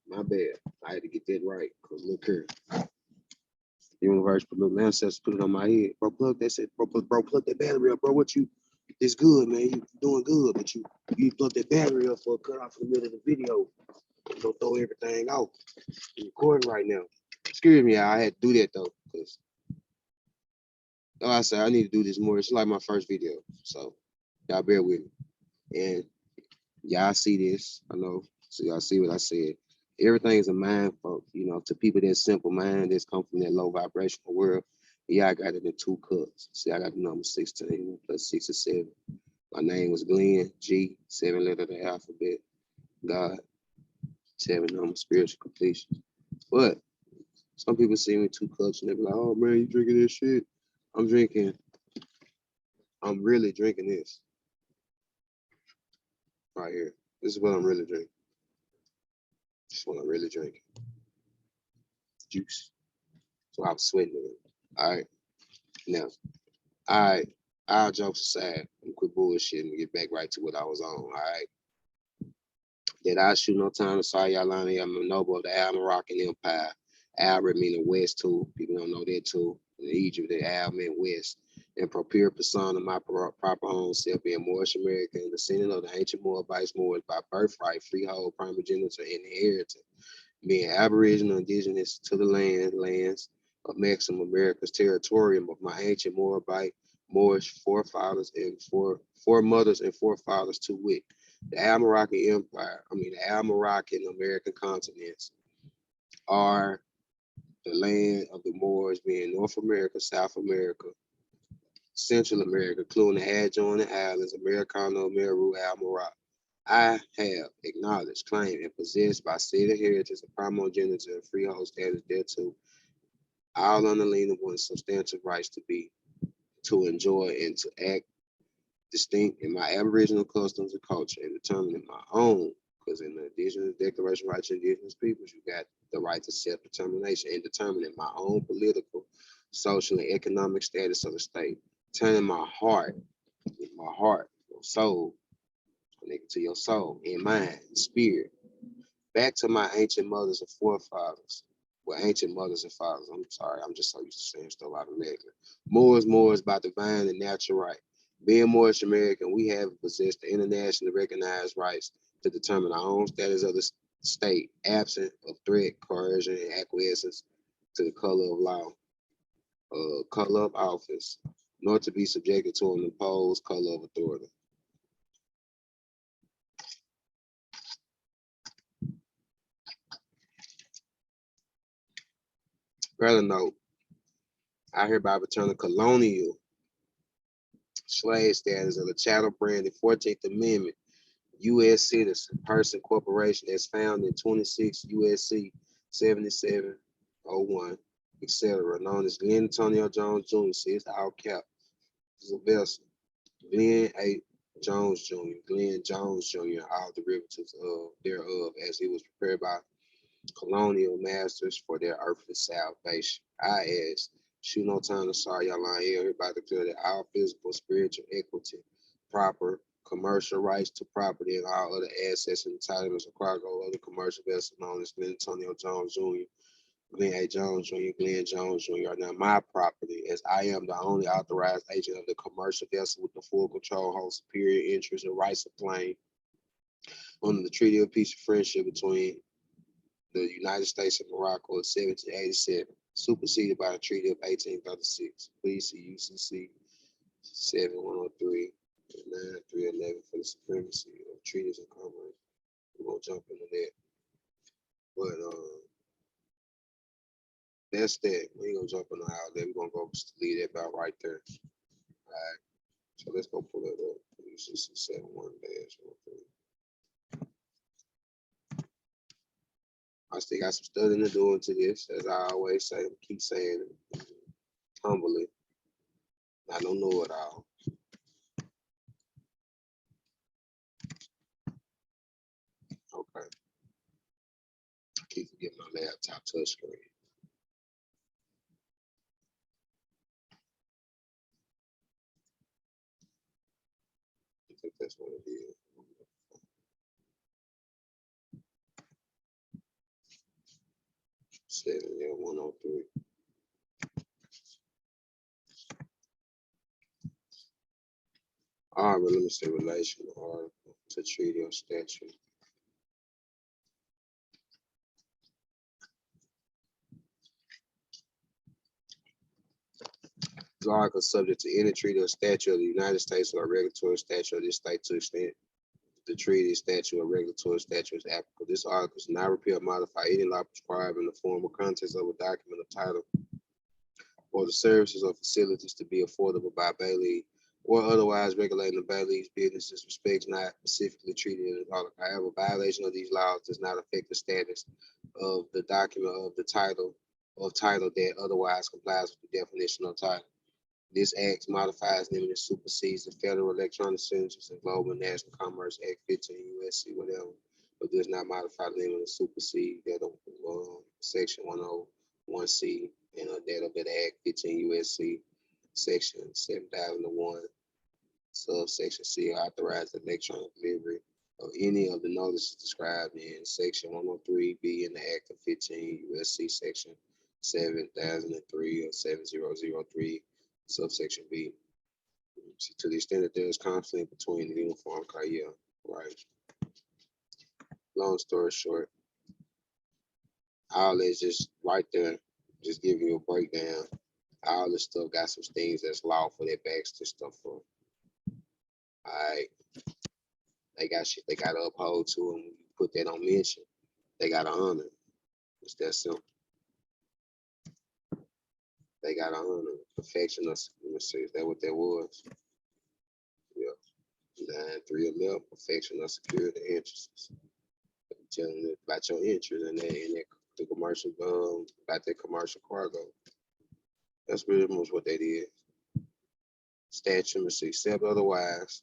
My bad. I had to get that right. Cause look here. The universe put little ancestors put it on my head. Bro, plug that shit. Bro, plug that battery up, bro. What you it's good, man. You doing good, but you plug that battery up for a cut off in the middle of the video. Don't throw everything out. I'm recording right now. Excuse me, I had to do that though, because I said I need to do this more. It's like my first video, so y'all bear with me. And y'all see this, I know. So y'all see what I said. Everything is a mind fuck, to people that simple mind that's come from that low vibrational world. Yeah, I got it in 2 cups. See, I got the number 16 plus 6 or 7. My name was Glenn, G, 7 letter of the alphabet, God, 7 number spiritual completion. But some people see me 2 cups and they be like, oh man, you drinking this shit? I'm really drinking this right here. This is what I'm really drinking. That's what I'm really drinking. Juice. So I was sweating it. All right. Now, all right. All jokes aside, I'm quit bullshitting and get back right to what I was on. All right. That I shoot no time to saw Yaalon. I'm a noble of the Al Moroccan Empire. Albert meaning West too. People don't know that too. In Egypt, the Al meant West. And procure persona, my proper home self, being Moorish American, descendant of the ancient Moabites Moors by birthright, freehold, primogeniture, and inheritance. Being Aboriginal, indigenous to the lands of Mexican America's territorium of my ancient Moabite Moorish forefathers and foremothers and forefathers to wit. The Almoroccan Empire, the Almoroccan American continents are the land of the Moors, being North America, South America, Central America, including the adjoining islands, Americano, Meru, Almoroc. I have acknowledged, claimed, and possessed by state of heritage and primogeniture and freehold status thereto, all unalienable and substantial rights to enjoy, and to act distinct in my Aboriginal customs and culture, and determining my own, because in the Indigenous Declaration of Rights of Indigenous Peoples, you got the right to self-determination, and determining my own political, social, and economic status of the state, turning my heart, your soul, connected to your soul, and mind, and spirit, back to my ancient mothers and forefathers. Well, ancient mothers and fathers. I'm sorry, I'm just so used to saying stuff automatically. Moors by divine and natural right. Being Moorish American, we have possessed the internationally recognized rights to determine our own status of the state, absent of threat, coercion, and acquiescence to the color of law, color of office, nor to be subjected to an imposed color of authority. Further note, I hereby return the colonial slave status of the chattel branded 14th Amendment U.S. citizen, person, corporation as found in 26 U.S.C. 7701, etc., known as Glenn Antonio Jones Jr., says all cap, is a vessel. Glenn A. Jones Jr., Glenn Jones Jr., all derivatives of thereof, as it was prepared by colonial masters for their earthly salvation. I ask, shoot no time to sorry Yaalon here, hereby declare that all physical, spiritual equity, proper commercial rights to property and all other assets and entitlements of cargo of the commercial vessel known as Glenn Antonio Jones Jr., Glenn A. Jones Jr., Glenn Jones Jr. are now my property, as I am the only authorized agent of the commercial vessel with the full control, hold superior interest and rights of claim under the Treaty of Peace and Friendship between the United States and Morocco of 1787, superseded by the Treaty of 1836. Please see UCC 7103 and 9311 for the supremacy of treaties and commerce. We won't jump into that. But that's that. We ain't gonna jump into all that. We're gonna go leave that about right there. All right. So let's go pull it up. UCC 71-13. I still got some studying to do into this, as I always say, keep saying it humbly. I don't know it all. Okay. I keep forgetting my laptop touchscreen. I think that's what it is. 7103. All right, but let me say relation article to treaty or statute. This article is subject to any treaty or statute of the United States or a regulatory statute of this state to extent the treaty, statute, or regulatory statute is applicable. This article does not repeal or modify any law prescribed in the form or contents of a document or title or the services or facilities to be affordable by Bailey or otherwise regulating the Bailey's businesses respects not specifically treated in the article. However, violation of these laws does not affect the status of the document of the title that otherwise complies with the definition of title. This act modifies, limits, and supersedes the Federal Electronic Signatures and Global National Commerce Act 15 USC, whatever, but does not modify, limit, or supersede that of Section 101C and that of the Act 15 U.S.C. Section 7001, subsection C, authorize the electronic delivery of any of the notices described in Section 103B in the Act of 15 U.S.C. Section 7003 or 7003, subsection B. To the extent that there is conflict between the uniform yeah, right. Long story short, all is just right there, just giving you a breakdown. All this stuff got some things that's lawful that backs this stuff up. All right, they got shit they gotta uphold to, and when you put that on mention, they gotta honor it. It's that simple. They gotta honor perfection. Let me see, is that what that was? Yeah, 9-3-11, perfection of security interests. Telling you about your interest in that the commercial about that commercial cargo. That's pretty much what they did. Statute must except otherwise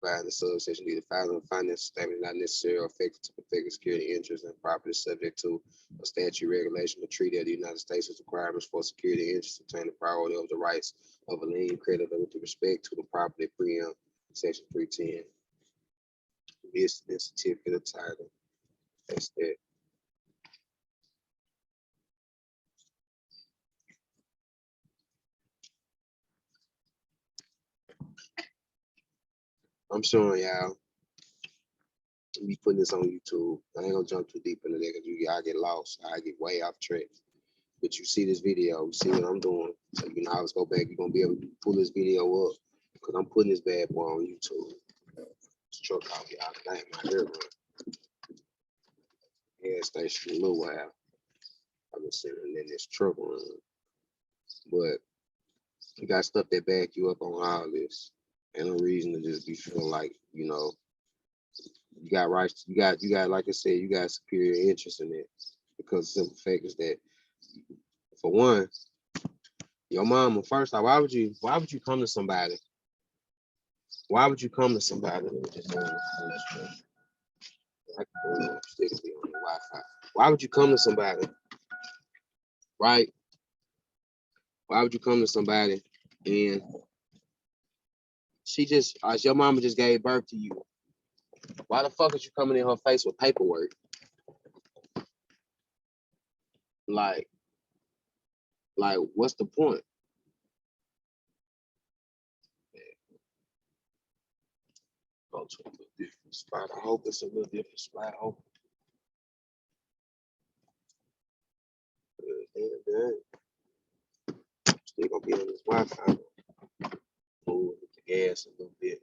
by the subsection D, the filing of financial statement not necessarily affected to perfect security interests and property subject to a statute, regulation, or treaty of the United States' requirements for security interests obtain the priority of the rights of a lien creditor with respect to the property preempt section 310. This certificate of title. That's that. I'm showing y'all. Be putting this on YouTube. I ain't gonna jump too deep into that because I get lost. I get way off track. But you see this video, you see what I'm doing. So you can always go back. You're gonna be able to pull this video up because I'm putting this bad boy on YouTube. This truck out here, I think my hair run. Gas station a little while. I've been sitting in this truck run. But you got stuff that back you up on all this. And no reason to just be feeling like, you know, you got rights, you got, like I said, you got superior interest in it. Because the simple fact is that, for one, your mama, first off, why would you come to somebody? Why would you come to somebody? Why would you come to somebody? Right? Why would you come to somebody and she just, your mama just gave birth to you? Why the fuck is you coming in her face with paperwork? Like, what's the point? Go to a little different spot. I hope it's a little different spot. I hope. Still gonna be on this Wi-Fi. Move the gas a little bit.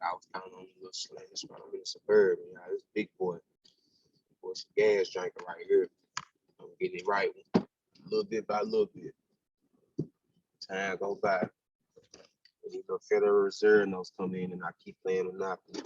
I was kind of on a little slant spot. I'm in the suburban. This big boy. What's the gas drinker right here? I'm getting it right a little bit by little bit. Time go by. And the Federal Reserve notes come in and I keep playing Monopoly.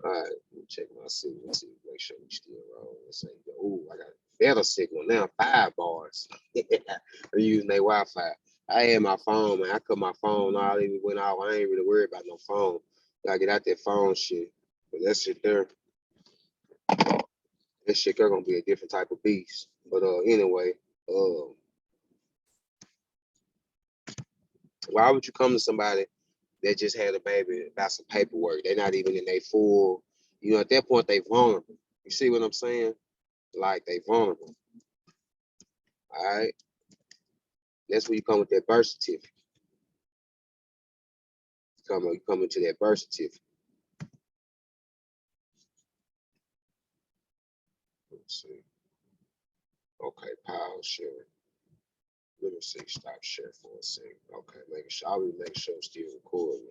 All right, let me check my signal. Let's see, make sure we still roll. Let's say, oh, I got a better signal now, 5 bars. I'm using their Wi-Fi. I had my phone, man. I cut my phone all even went out. I ain't really worried about no phone. Gotta get out that phone shit. But that shit there, that shit there gonna be a different type of beast. But anyway, why would you come to somebody that just had a baby about some paperwork? They're not even in their full, at that point, they vulnerable. You see what I'm saying? Like, they vulnerable. All right? That's when you come with that birth certificate. You come into that birth certificate. Let's see. Okay, power share. Let me see, stop share for a second. Okay, I'll make sure I'm still recording,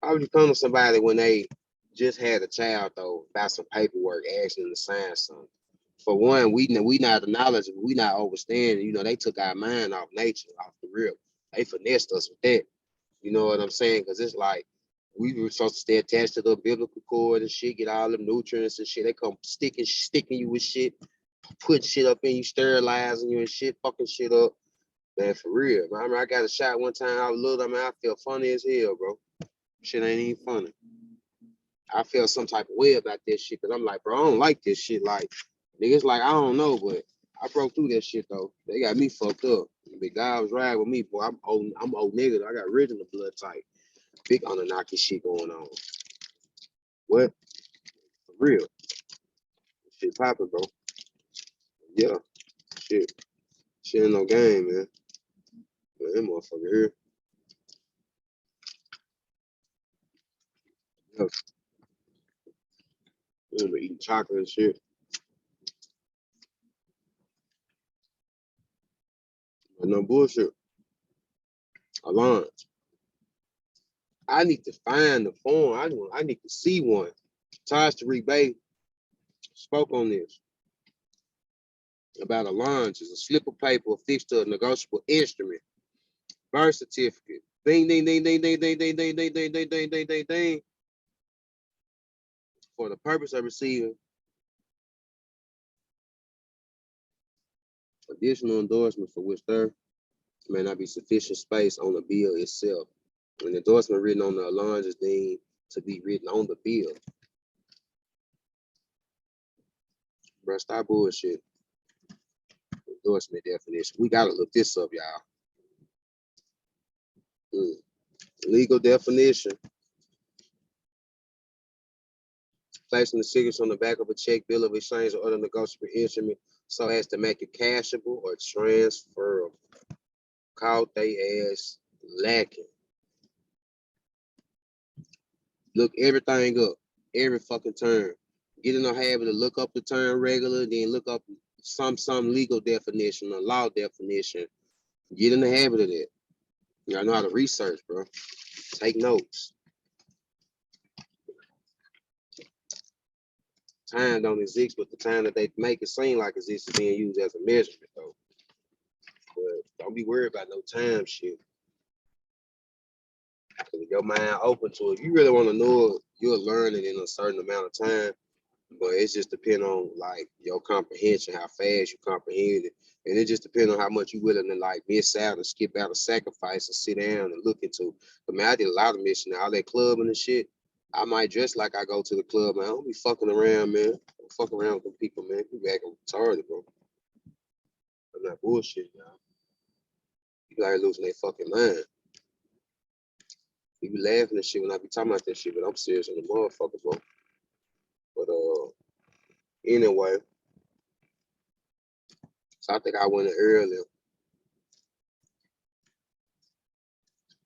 How would you come to somebody when they just had a child though, about some paperwork, asking them to sign something? For one, we not knowledgeable, we not overstanding. They took our mind off nature, off the real. They finessed us with that. You know what I'm saying? Because it's like we were supposed to stay attached to the umbilical cord and shit, get all the nutrients and shit. They come sticking you with shit, putting shit up in you, sterilizing you and shit, fucking shit up. Man, for real. I remember I got a shot one time. I was little. I mean, I felt funny as hell, bro. Shit ain't even funny. I felt some type of way about this shit because I'm like, bro, I don't like this shit. Like, niggas like, I don't know, but I broke through that shit though. They got me fucked up. The guy was riding with me, boy. I'm old nigga. I got original blood type. Big Anunnaki shit going on. What? For real. Shit popping, bro. Yeah. Shit. Shit ain't no game, man. Man, that motherfucker here. Yeah. I'm eating chocolate and shit. But no bullshit. Yaalon. I need to find the form. I need to see one. Tariq Bay spoke on this about a launch is a slip of paper affixed to a negotiable instrument, birth certificate. Ding, ding, ding, ding, ding, ding, ding, ding, ding, ding, ding, ding, ding, ding, ding. For the purpose of receiving additional endorsement for which there may not be sufficient space on the bill itself. An endorsement written on the allowance is deemed to be written on the bill. Bro, stop bullshit. Endorsement definition. We gotta look this up, y'all. Legal definition. Placing the signature on the back of a check, bill of exchange, or other negotiable instrument so as to make it cashable or transferable. Caught they ass lacking. Look everything up, every fucking term. Get in the habit to look up the term regular, then look up some legal definition or law definition. Get in the habit of that. Y'all know how to research, bro. Take notes. Time don't exist, but the time that they make it seem like it exists is being used as a measurement, though. But don't be worried about no time shit. If your mind open to it, if you really want to know it, you'll learn it in a certain amount of time. But it's just depend on like your comprehension, how fast you comprehend it. And it just depends on how much you willing to like miss out and skip out and sacrifice and sit down and look into. I mean, I did a lot of mission, all that clubbing and shit. I might dress like I go to the club, man. I don't be fucking around, man. Don't fuck around with them people, man. You acting retarded, bro. I'm not bullshit, y'all. People out here losing their fucking mind. We be laughing and shit when I be talking about that shit, but I'm serious on the motherfucker, bro. But anyway, so I think I went in earlier.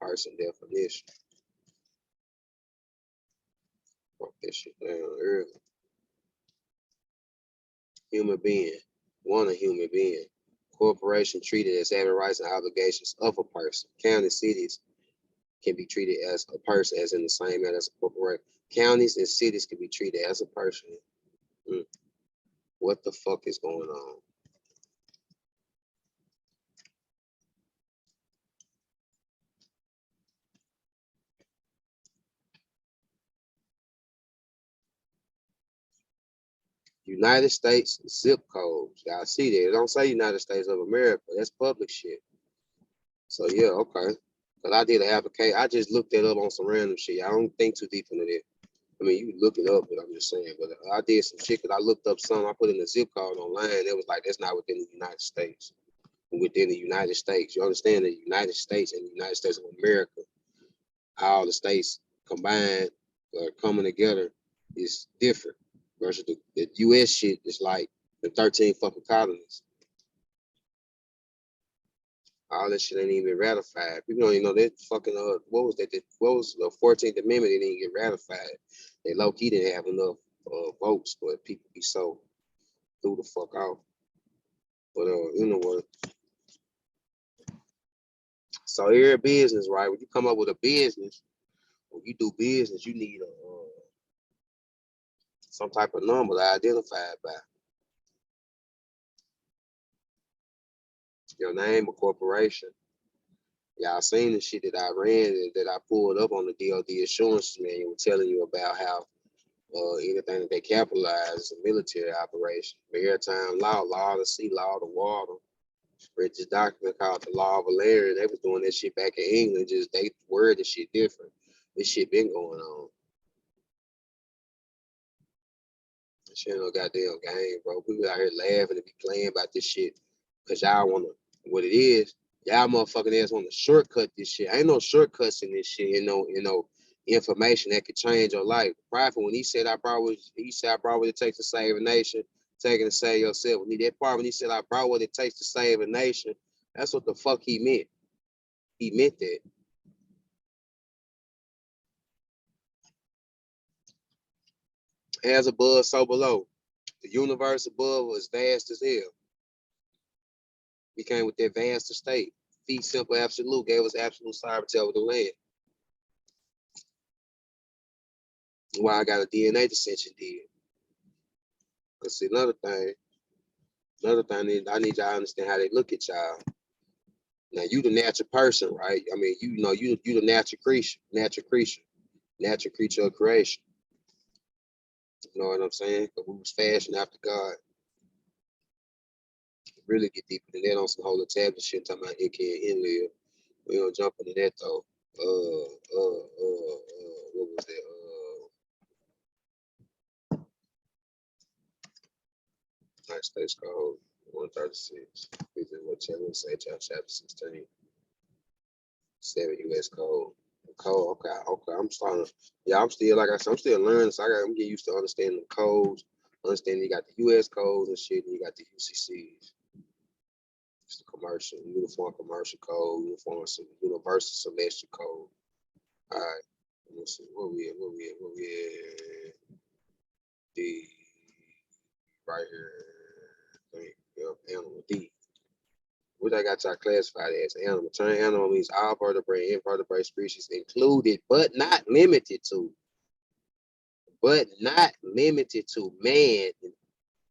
Person definition. Wrote that shit down earlier. Human being, one a human being. Corporation treated as having rights and obligations of a person. County cities can be treated as a person, as in the same manner as a corporation. Counties and cities can be treated as a person. What the fuck is going on? United States zip codes. Y'all see that? It don't say United States of America. That's public shit. So yeah, okay. Cause I did an application. I just looked that up on some random shit. I don't think too deep into that. I mean, you look it up, but I'm just saying. But I did some shit because I looked up some. I put in the zip code online. It was like, that's not within the United States. Within the United States. You understand the United States and the United States of America, all the states combined or coming together is different. Versus the US shit is like the 13 fucking colonies. All that shit ain't even ratified. People don't even know that fucking what was that? What was the 14th Amendment? It didn't get ratified. They low key didn't have enough votes, but people be so threw the fuck off. But you know what? So every business, right? When you come up with a business, when you do business, you need some type of number to identify it by. Your name, a corporation. Y'all seen the shit that I ran that I pulled up on the DOD assurance manual telling you about how anything that they capitalize is a military operation. Maritime law, law of the sea, law of the water. Read this document called the Law of Valerian. They was doing that shit back in England. Just they word the shit different. This shit been going on. This shit no goddamn game, bro. People out here laughing and be playing about this shit because y'all wanna what it is. Y'all motherfucking ass want to shortcut this shit. Ain't no shortcuts in this shit. You know, information that could change your life. Prophet, when he said I brought what it takes to save a nation, taking to save yourself. When he said I brought what it takes to save a nation, that's what the fuck he meant. He meant that. As above, so below. The universe above was vast as hell. We came with that vast estate. Fee simple absolute gave us absolute sovereignty over the land. Why I got a DNA dissension did. Cause see, another thing I need y'all to understand how they look at y'all. Now you the natural person, right? I mean, you know, you the natural creature of creation. You know what I'm saying? But we was fashioned after God. Really get deeper than that on some holy tablet shit. Talking about it can't live. We don't jump into that though. What was that? United States Code 136. Visit what chapter 16. 7 U.S. Code. Code. Okay. I'm starting. Yeah, I'm still like I said. I'm still learning. So I'm getting used to understanding the codes. Understanding you got the U.S. codes and shit, and you got the UCCs. It's the commercial, uniform commercial code, universal celestial code. All right. Let's see. Where we at? D. Right here. Yep. Animal D. What I got y'all classified as animal. Term animal means all vertebrate and invertebrate species included, but not limited to. Man and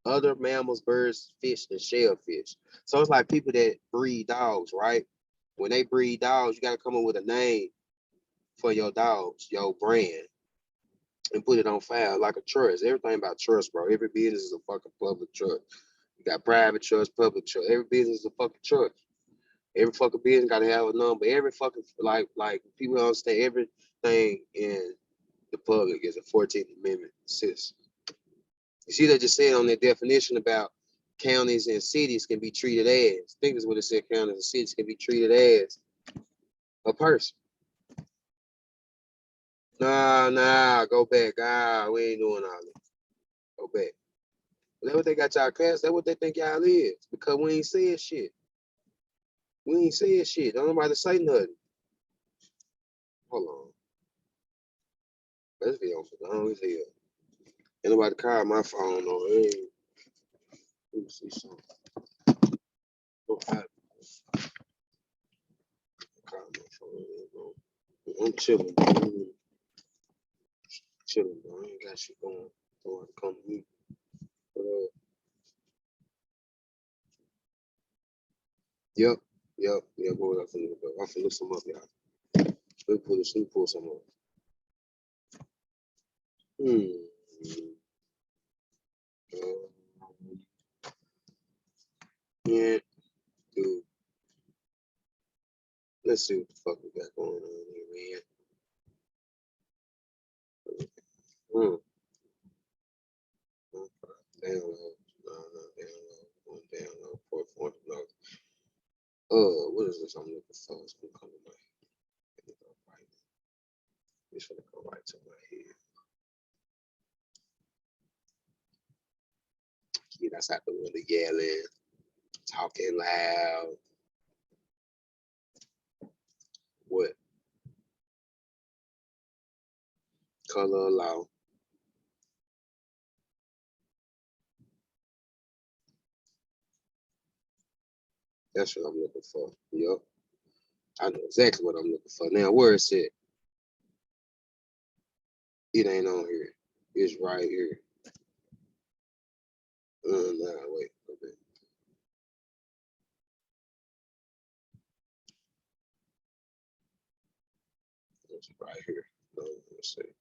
other mammals, birds, fish, and shellfish. So it's like people that breed dogs, right? When they breed dogs, you got to come up with a name for your dogs, your brand, and put it on file like a trust. Everything about trust, bro. Every business is a fucking public trust. You got private trust, public trust. Every business is a fucking trust. Every fucking business gotta have a number. Every fucking like people understand everything in the public is a 14th Amendment system. You see, they just said on their definition about counties and cities can be treated as. I think that's what it said. Counties and cities can be treated as a person. Nah, go back. We ain't doing all that. Go back. That's what they got y'all class. That's what they think y'all is. Because we ain't saying shit. Don't nobody say nothing. Hold on. Let's be on for long as hell. Ain't nobody call my phone on. Hey, let me see something. Call my phone. I'm chilling, bro. Chilling, bro. I ain't got shit going. Don't want to come to me. Yep. Boy, I'm finna look some up, y'all. Let me pull some up. Yeah, dude. Let's see what the fuck we got going on here, man. Download. No, download. Download. Port form. No. What is this I'm looking for? It's gonna come to my head. It's gonna go right to my head. Yeah, that's out the window yelling, talking loud. What? Color allow. That's what I'm looking for. Yep. I know exactly what I'm looking for. Now, where is it? It ain't on here. It's right here. Nah, wait. Okay. It's right here. Let's see.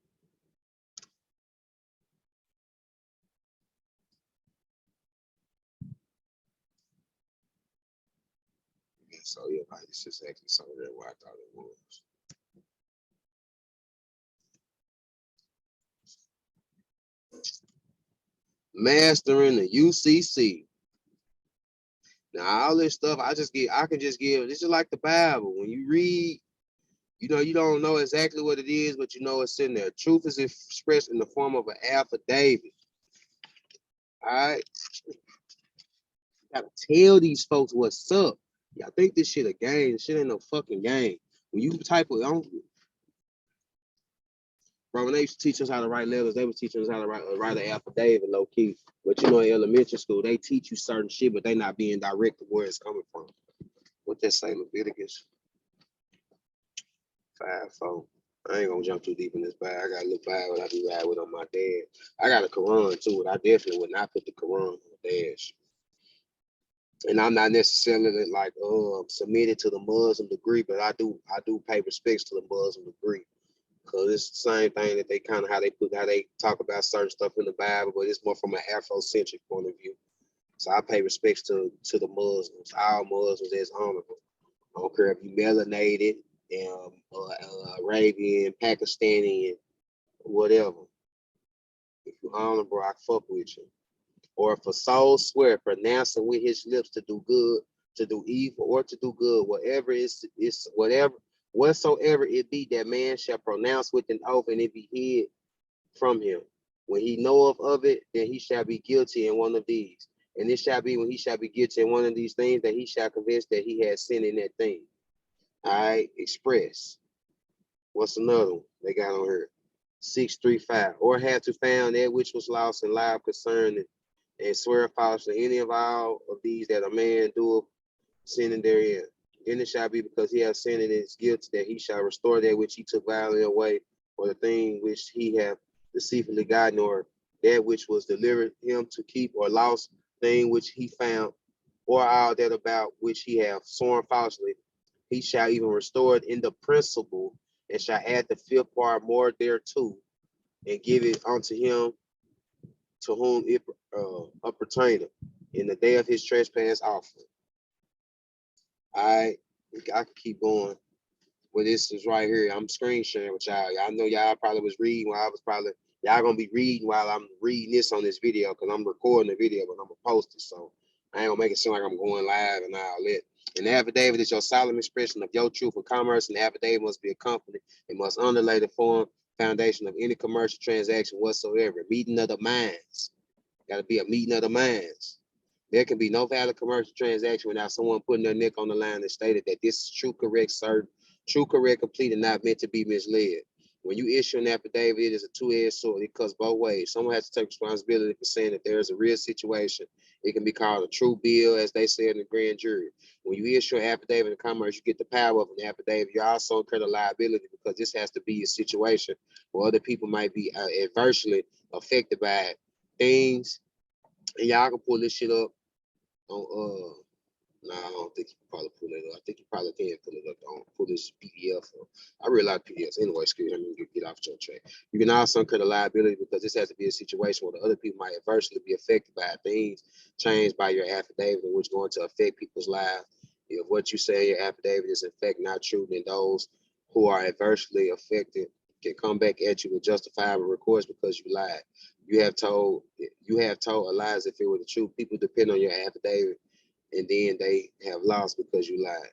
So yeah, like it's exactly so that what I thought it was. Mastering the UCC. Now all this stuff I can just give. This is like the Bible. When you read, you know, you don't know exactly what it is, but you know it's in there. Truth is expressed in the form of an affidavit. All right, you gotta tell these folks what's up. Y'all think this shit a game? This shit ain't no fucking game. When you type of, bro, when they used to teach us how to write letters, they was teaching us how to write an affidavit, low key. But you know, in elementary school, they teach you certain shit, but they not being direct to where it's coming from. What that say, Leviticus 5:4. I ain't gonna jump too deep in this bag. I got a little bag what I be riding with on my dad. I got a Quran too, but I definitely would not put the Quran on the dash. And I'm not necessarily like submitted to the Muslim degree, but I do pay respects to the Muslim degree. Cause it's the same thing that they kind of how they talk about certain stuff in the Bible, but it's more from an Afrocentric point of view. So I pay respects to the Muslims. All Muslims is honorable. I don't care if you melanated, Arabian, Pakistani, whatever. If you honorable, I fuck with you. Or if a soul swear, pronouncing with his lips to do good, to do evil, or to do good, whatsoever it be, that man shall pronounce with an oath, and it be hid from him. When he knoweth of it, then he shall be guilty in one of these. And it shall be when he shall be guilty in one of these things, that he shall confess that he has sinned in that thing. All right, express. What's another one they got on here? 635. Or have to found that which was lost in life concerning, and swear falsely any of all of these that a man doeth sinning therein. Then it shall be because he has sinned and is guilty, that he shall restore that which he took violently away, or the thing which he hath deceitfully gotten, or that which was delivered him to keep, or lost thing which he found, or all that about which he hath sworn falsely. He shall even restore it in the principle, and shall add the fifth part more thereto, and give it unto him to whom it pertaineth in the day of his trespass offering. I can keep going. Well, this is right here. I'm screen sharing with y'all. Y'all know y'all probably was reading while I was probably, y'all gonna be reading while I'm reading this on this video, because I'm recording the video, but I'm gonna post it. So I ain't gonna make it seem like I'm going live and all that. An affidavit is your solemn expression of your truth of commerce. An affidavit must be accompanied. It must underlay the form foundation of any commercial transaction whatsoever. Meeting of the minds. Gotta be a meeting of the minds. There can be no valid commercial transaction without someone putting their neck on the line and stated that this is true, correct, certain, true, correct, complete, and not meant to be misled. When you issue an affidavit, it is a two-edged sword. It cuts both ways. Someone has to take responsibility for saying that there is a real situation. It can be called a true bill, as they say in the grand jury. When you issue an affidavit in commerce, you get the power of an affidavit. You also incur the liability, because this has to be a situation where other people might be adversely affected by things. And y'all can pull this shit up on no, I don't think you can probably pull it up. I think you probably can pull it up. Don't pull this PDF up. I really like PDFs anyway. Excuse me, get off your track. You can also incur the liability, because this has to be a situation where the other people might adversely be affected by things changed by your affidavit, which is going to affect people's lives. If what you say in your affidavit is in fact not true, then those who are adversely affected can come back at you with justifiable recourse because you lied. You have told a lie as if it were the truth. People depend on your affidavit, and then they have lost because you lied.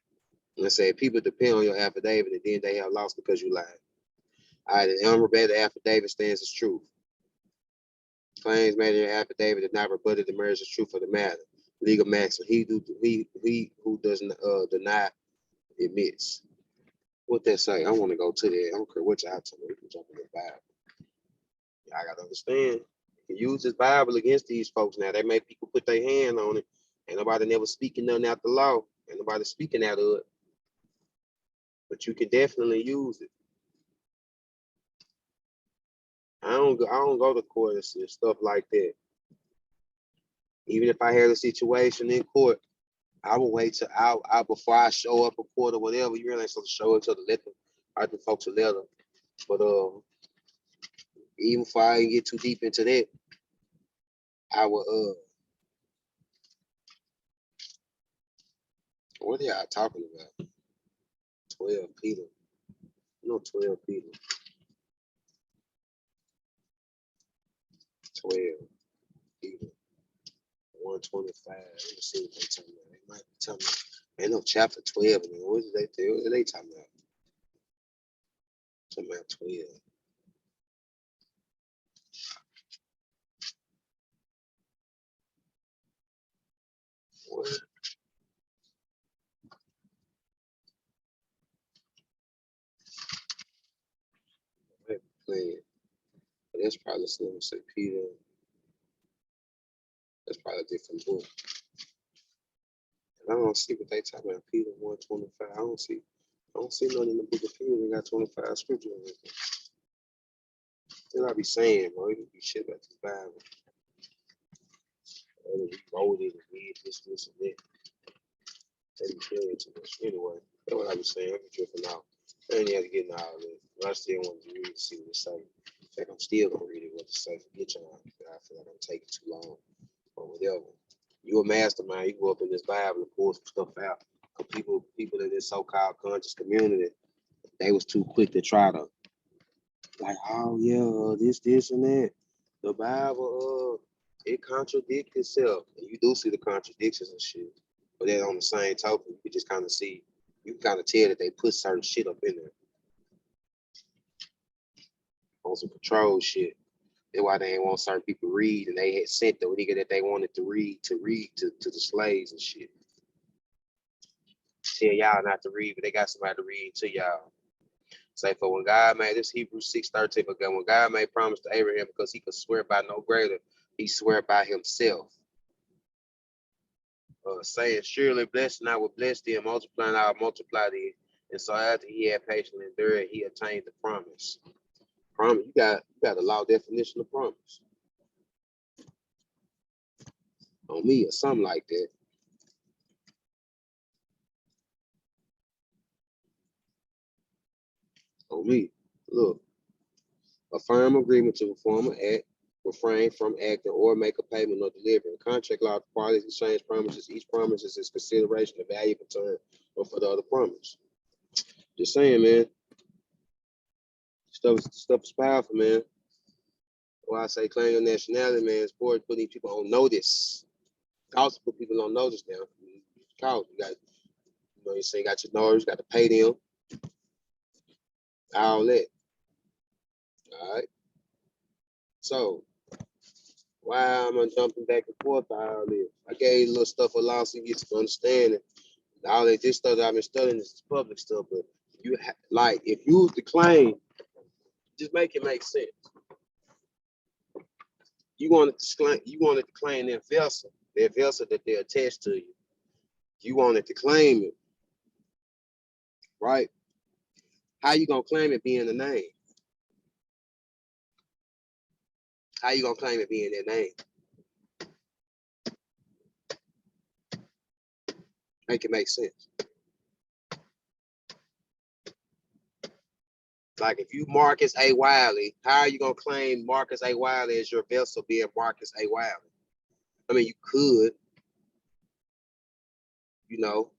Let's say people depend on your affidavit, and then they have lost because you lied. All right, the unrebutted affidavit stands as truth. Claims made in your affidavit is not rebutted the merits of truth of the matter. Legal maxim: he who doesn't deny admits. What that say? I want to go to that. I don't care what y'all tell me. We can jump in the Bible. Y'all gotta understand. You can use this Bible against these folks now. They make people put their hand on it. Ain't nobody never speaking nothing out the law. Ain't nobody speaking out of it. But you can definitely use it. I don't go to court and stuff like that. Even if I had a situation in court, I will wait till I before I show up in court or whatever. You really ain't supposed to show up until the letter. I do folks a letter. But even before I get too deep into that, I will What are y'all talking about? 12 Peter. No, 12 Peter. 12 Peter. 125. Let me see what they talking about. They might be talking about. Man, no, chapter 12. Man. What did they do? What are they talking about? Talking about 12. What? Might be playing. But that's probably something say Peter. That's probably a different book. And I don't see what they talking about. Peter 125. I don't see nothing in the book of Peter. They got 25 scriptures in it. Then I be saying, bro, it be shit about this Bible. We wrote it and read this, and that. They be carrying too much. Anyway, that's what I be saying. I be drifting out. I ain't have to get into all this. But I still want to read and see what it say. In fact, I'm still gonna read it what it say. Forget y'all. I feel like I'm taking too long or whatever. You a mastermind. You go up in this Bible and pull some stuff out. People in this so-called conscious community, they was too quick to try to like, oh yeah, this and that. The Bible, it contradicts itself. And you do see the contradictions and shit. But then on the same token, you can just kind of see, you can kind of tell that they put certain shit up in there on some control shit. That's why they ain't want certain people read, and they had sent the nigga that they wanted to read to the slaves and shit. Tell y'all not to read, but they got somebody to read to y'all. Say for when God made this Hebrews 6:13, but when God made promise to Abraham because he could swear by no greater, he swear by himself. Saying, surely blessed and I will bless thee, and multiply and I will multiply thee. And so after he had patiently endured, he attained the promise. Promise, you got a law definition of promise. On me or something like that. On me. Look, a firm agreement to perform an act, refrain from acting or make a payment or delivery. Contract law, parties exchange promises. Each promise is its consideration of value for turn or for the other promise. Just saying, man. Stuff is powerful, man. Why I say claim your nationality, man, it's for putting people on notice. Also put people on notice now. You got, you say you got your notice, you got to pay them. All that. All right. So why am I jumping back and forth all this? I gave a little stuff along so you get to understand it. All that this stuff that I've been studying is public stuff, but you like if you was to claim, just make it make sense. You wanted to claim that vessel that they're attached to you. You wanted to claim it, right? How you gonna claim it being the name? How you gonna claim it being their name? Make it make sense. Like if you Marcus A. Wiley, how are you gonna claim Marcus A. Wiley as your vessel being Marcus A. Wiley? I mean, you could, you know,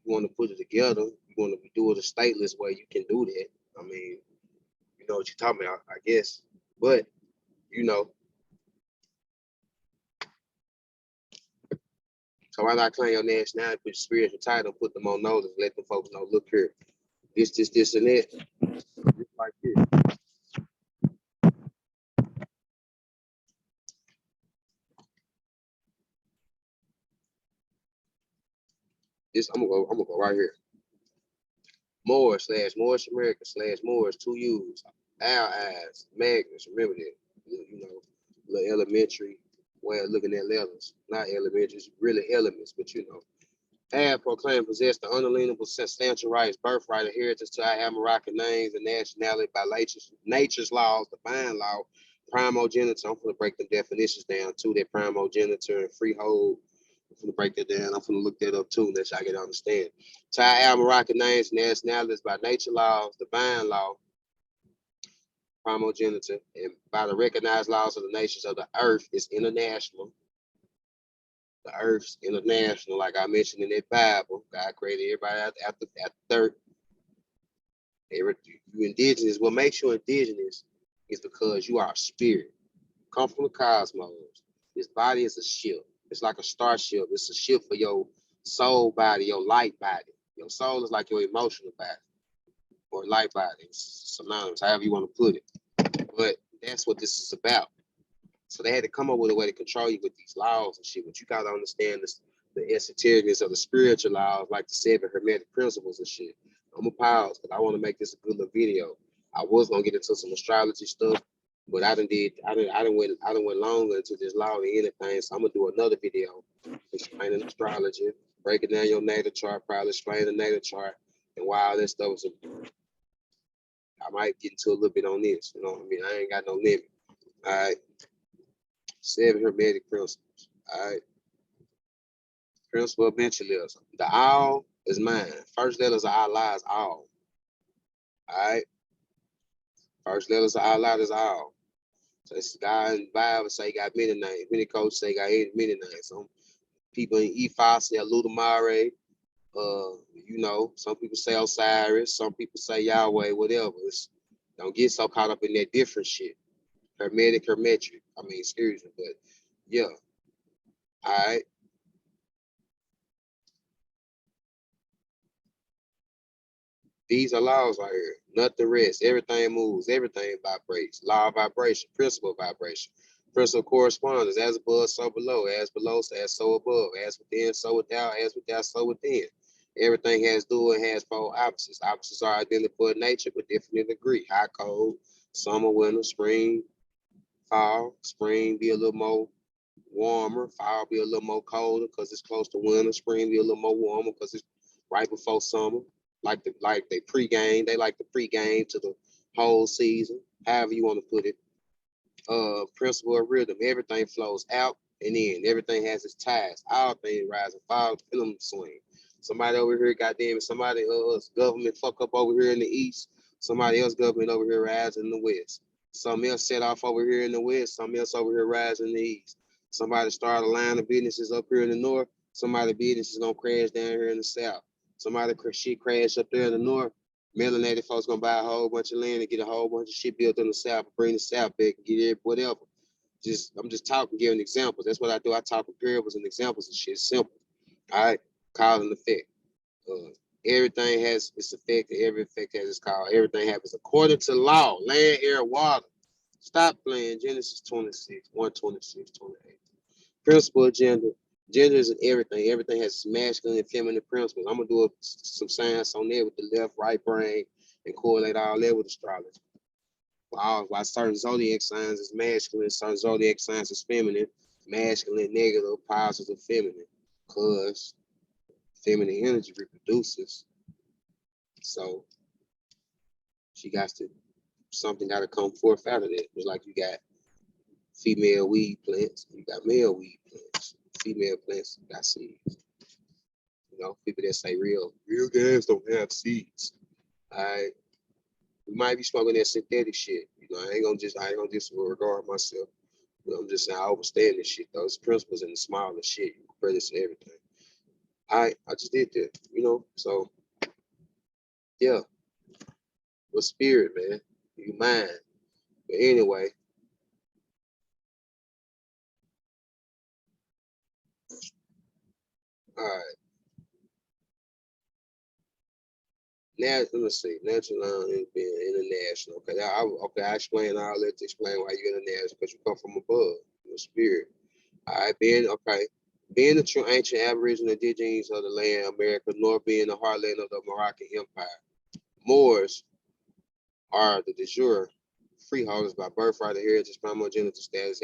you want to put it together, you want to do it a stateless way, you can do that. I mean, you know what you're talking about, I guess. But, you know, so why not claim your nationality, put your spiritual title, put them on notice, let the folks know, look here, this, and that. Just like this. I'm gonna go right here. Moorish America / Moors, 2 U's, our eyes, Magnus, remember that. You know, little elementary way of looking at letters. Not elementary, it's really elements, but you know. Have proclaimed possess the unalienable substantial rights, birthright, inheritance to our American names and nationality by nature's laws, divine law, primogeniture. I'm going to break the definitions down too. That primogeniture and freehold. I'm going to break that down. I'm going to look that up too, let y'all get to understand. To our American names and nationalities by nature laws, divine law, primogeniture, and by the recognized laws of the nations of the earth is international. The earth's international, like I mentioned in that Bible. God created everybody after third. You indigenous. What makes you indigenous is because you are a spirit. Come from the cosmos. This body is a ship. It's like a starship. It's a ship for your soul body, your light body. Your soul is like your emotional body or light body. It's synonymous, however you want to put it. But that's what this is about. So they had to come up with a way to control you with these laws and shit. But you gotta understand this, the esoterics of the spiritual laws, like the 7 Hermetic principles and shit. I'm gonna pause because I want to make this a good little video. I was gonna get into some astrology stuff, but I done went longer into this law than anything. So I'm gonna do another video explaining astrology, breaking down your natal chart, probably explain the natal chart and why all this stuff is. I might get into a little bit on this. You know what I mean? I ain't got no limit. All right. 7 Hermetic principles. All right. Principle of mentalism. The all is mine. First letters of Allah is all. All right. First letters of Allah is all. So this guy in the Bible say he got many names. Many coaches say he got many names. Some people in Ephah say Ludamare. You know, some people say Osiris. Some people say Yahweh. Whatever. Don't get so caught up in that different shit. Hermetic. I mean, excuse me, but yeah. All right. These are laws right here. Nothing rests. Everything moves. Everything vibrates. Law of vibration. Principle of vibration. Principle of correspondence. As above, so below. As below, as so above. As within, so without. As without, so within. Everything has dual and has four opposites. Opposites are identical in nature, but different in degree. Hot, cold, summer, winter, spring, fall. Spring be a little more warmer. Fall be a little more colder because it's close to winter. Spring be a little more warmer because it's right before summer. Like they pregame. They like the pregame to the whole season. However you want to put it. Principle of rhythm. Everything flows out and in. Everything has its ties. All things rise and fall. Pendulum swing. Somebody over here, goddamn, somebody government fuck up over here in the east. Somebody else government over here rising in the west. Something else set off over here in the west. Something else over here rising in the east. Somebody started a line of businesses up here in the north. Somebody business is gonna crash down here in the south. Somebody shit crash up there in the north. Melanated folks gonna buy a whole bunch of land and get a whole bunch of shit built in the south, bring the south back and get it, whatever. I'm just talking, giving examples. That's what I do. I talk in parables and examples and shit. Simple. All right. Cause and effect. Everything has its effect. Every effect has its cause. Everything happens according to law. Land, air, water. Stop playing. Genesis 26, 126, 28. Principle of gender. Gender is in everything. Everything has masculine and feminine principles. I'm gonna do some science on there with the left, right brain, and correlate all that with astrology. While certain zodiac signs is masculine, certain zodiac signs is feminine. Masculine, negative, positive, feminine. Cause feminine energy reproduces. So something got to come forth out of that. It's like you got female weed plants, you got male weed plants. Female plants got seeds. You know, people that say real gas don't have seeds. All right. We might be smoking that synthetic shit. You know, I ain't gonna disregard myself. But I'm just saying I understand this shit. Those principles in the smallest shit, you compare this to everything. I just did that, you know. So yeah. With spirit, man. You mind. But anyway. All right. Now, let's see. National and being international. Okay, I explain all that to explain why you're international, because you come from above, your spirit. All right, being the true ancient Aboriginal indigenes of the land, America, nor being the heartland of the Moroccan Empire. Moors are the de jure freeholders by birthright, heritage, primogenital status,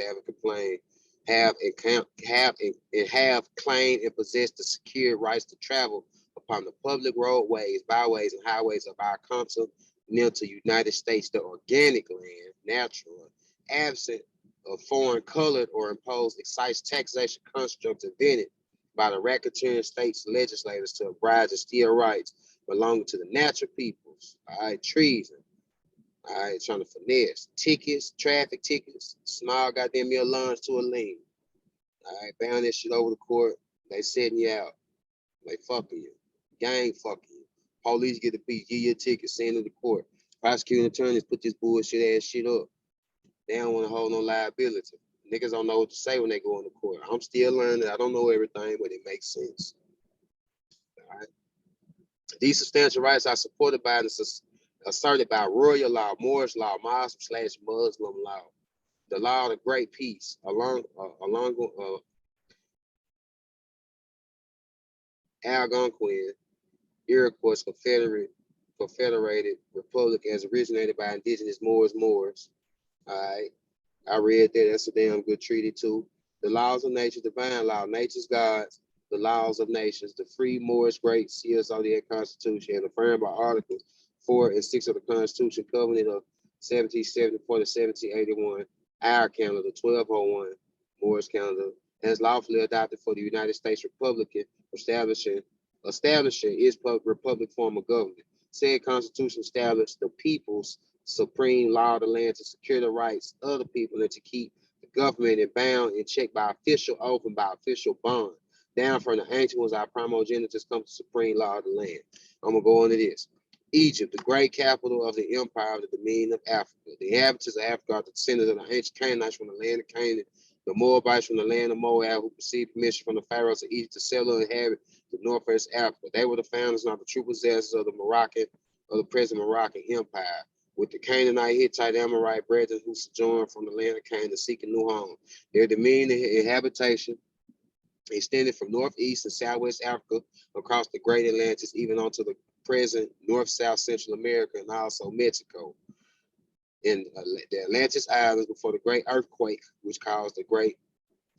have claimed and possess the secure rights to travel upon the public roadways, byways, and highways of our continental United States, the organic land, natural, absent of foreign colored or imposed excise taxation constructs invented by the racketeering states legislators to oblige and steal rights belonging to the natural peoples. All right, treason. All right, trying to finesse tickets, traffic tickets, small goddamn meal lunch to a lien. All right, bound that shit over the court. They setting you out. They fucking you. Gang fucking you. Police get a piece, give you a ticket, send it to court. Prosecuting attorneys put this bullshit ass shit up. They don't want to hold no liability. Niggas don't know what to say when they go into court. I'm still learning. I don't know everything, but it makes sense. All right. These substantial rights are supported by and asserted by royal law, Moorish law, Muslim/Muslim law, the law of the great peace, Algonquin, Iroquois Confederated Republic as originated by indigenous Moors. All right. I read that. That's a damn good treaty too. The laws of nature, divine law, nature's gods, the laws of nations, the free Moorish great seals of the Constitution, and affirmed by Articles 4 and 6 of the Constitution, Covenant of 1774 to 1781, our calendar, 1201, Moorish calendar, has lawfully adopted for the United States Republican, establishing its republic form of government. Said Constitution established the people's supreme law of the land to secure the rights of the people and to keep the government in bound and checked by official oath and by official bond. Down from the ancient ones, our primogenitors come to supreme law of the land. I'm gonna go into this. Egypt, the great capital of the empire of the dominion of Africa. The inhabitants of Africa are the descendants of the ancient Canaanites from the land of Canaan, the Moabites from the land of Moab, who received permission from the pharaohs of Egypt to settle and inhabit the northwest Africa. They were the founders and are the true possessors of the present Moroccan Empire, with the Canaanite, Hittite, Amorite brethren who sojourned from the land of Canaan seeking new home. Their dominion and habitation extended from northeast and southwest Africa across the great Atlantis, even onto the present North, South, Central America, and also Mexico. In the Atlantis Islands before the great earthquake, which caused the great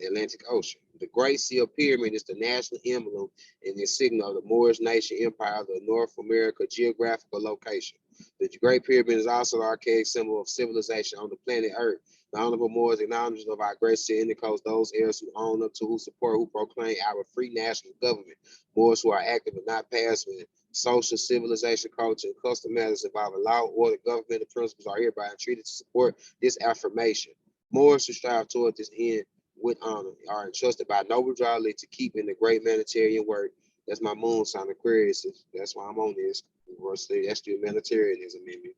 Atlantic Ocean. The Great Seal Pyramid is the national emblem and the signal of the Moorish nation empire of the North America geographical location. The Great Pyramid is also the archaic symbol of civilization on the planet Earth. The Honorable Moors acknowledgement of our great seal indicates those heirs who own up to, who support, who proclaim our free national government. Moors who are active and not passive in social, civilization, culture, and custom matters involving law, order, governmental principles are hereby entreated to support this affirmation. Moors who strive toward this end with honor are entrusted by noble Jolly to keep in the great humanitarian work. That's my moon sign, Aquarius. That's why I'm on this. That's the humanitarianism in me.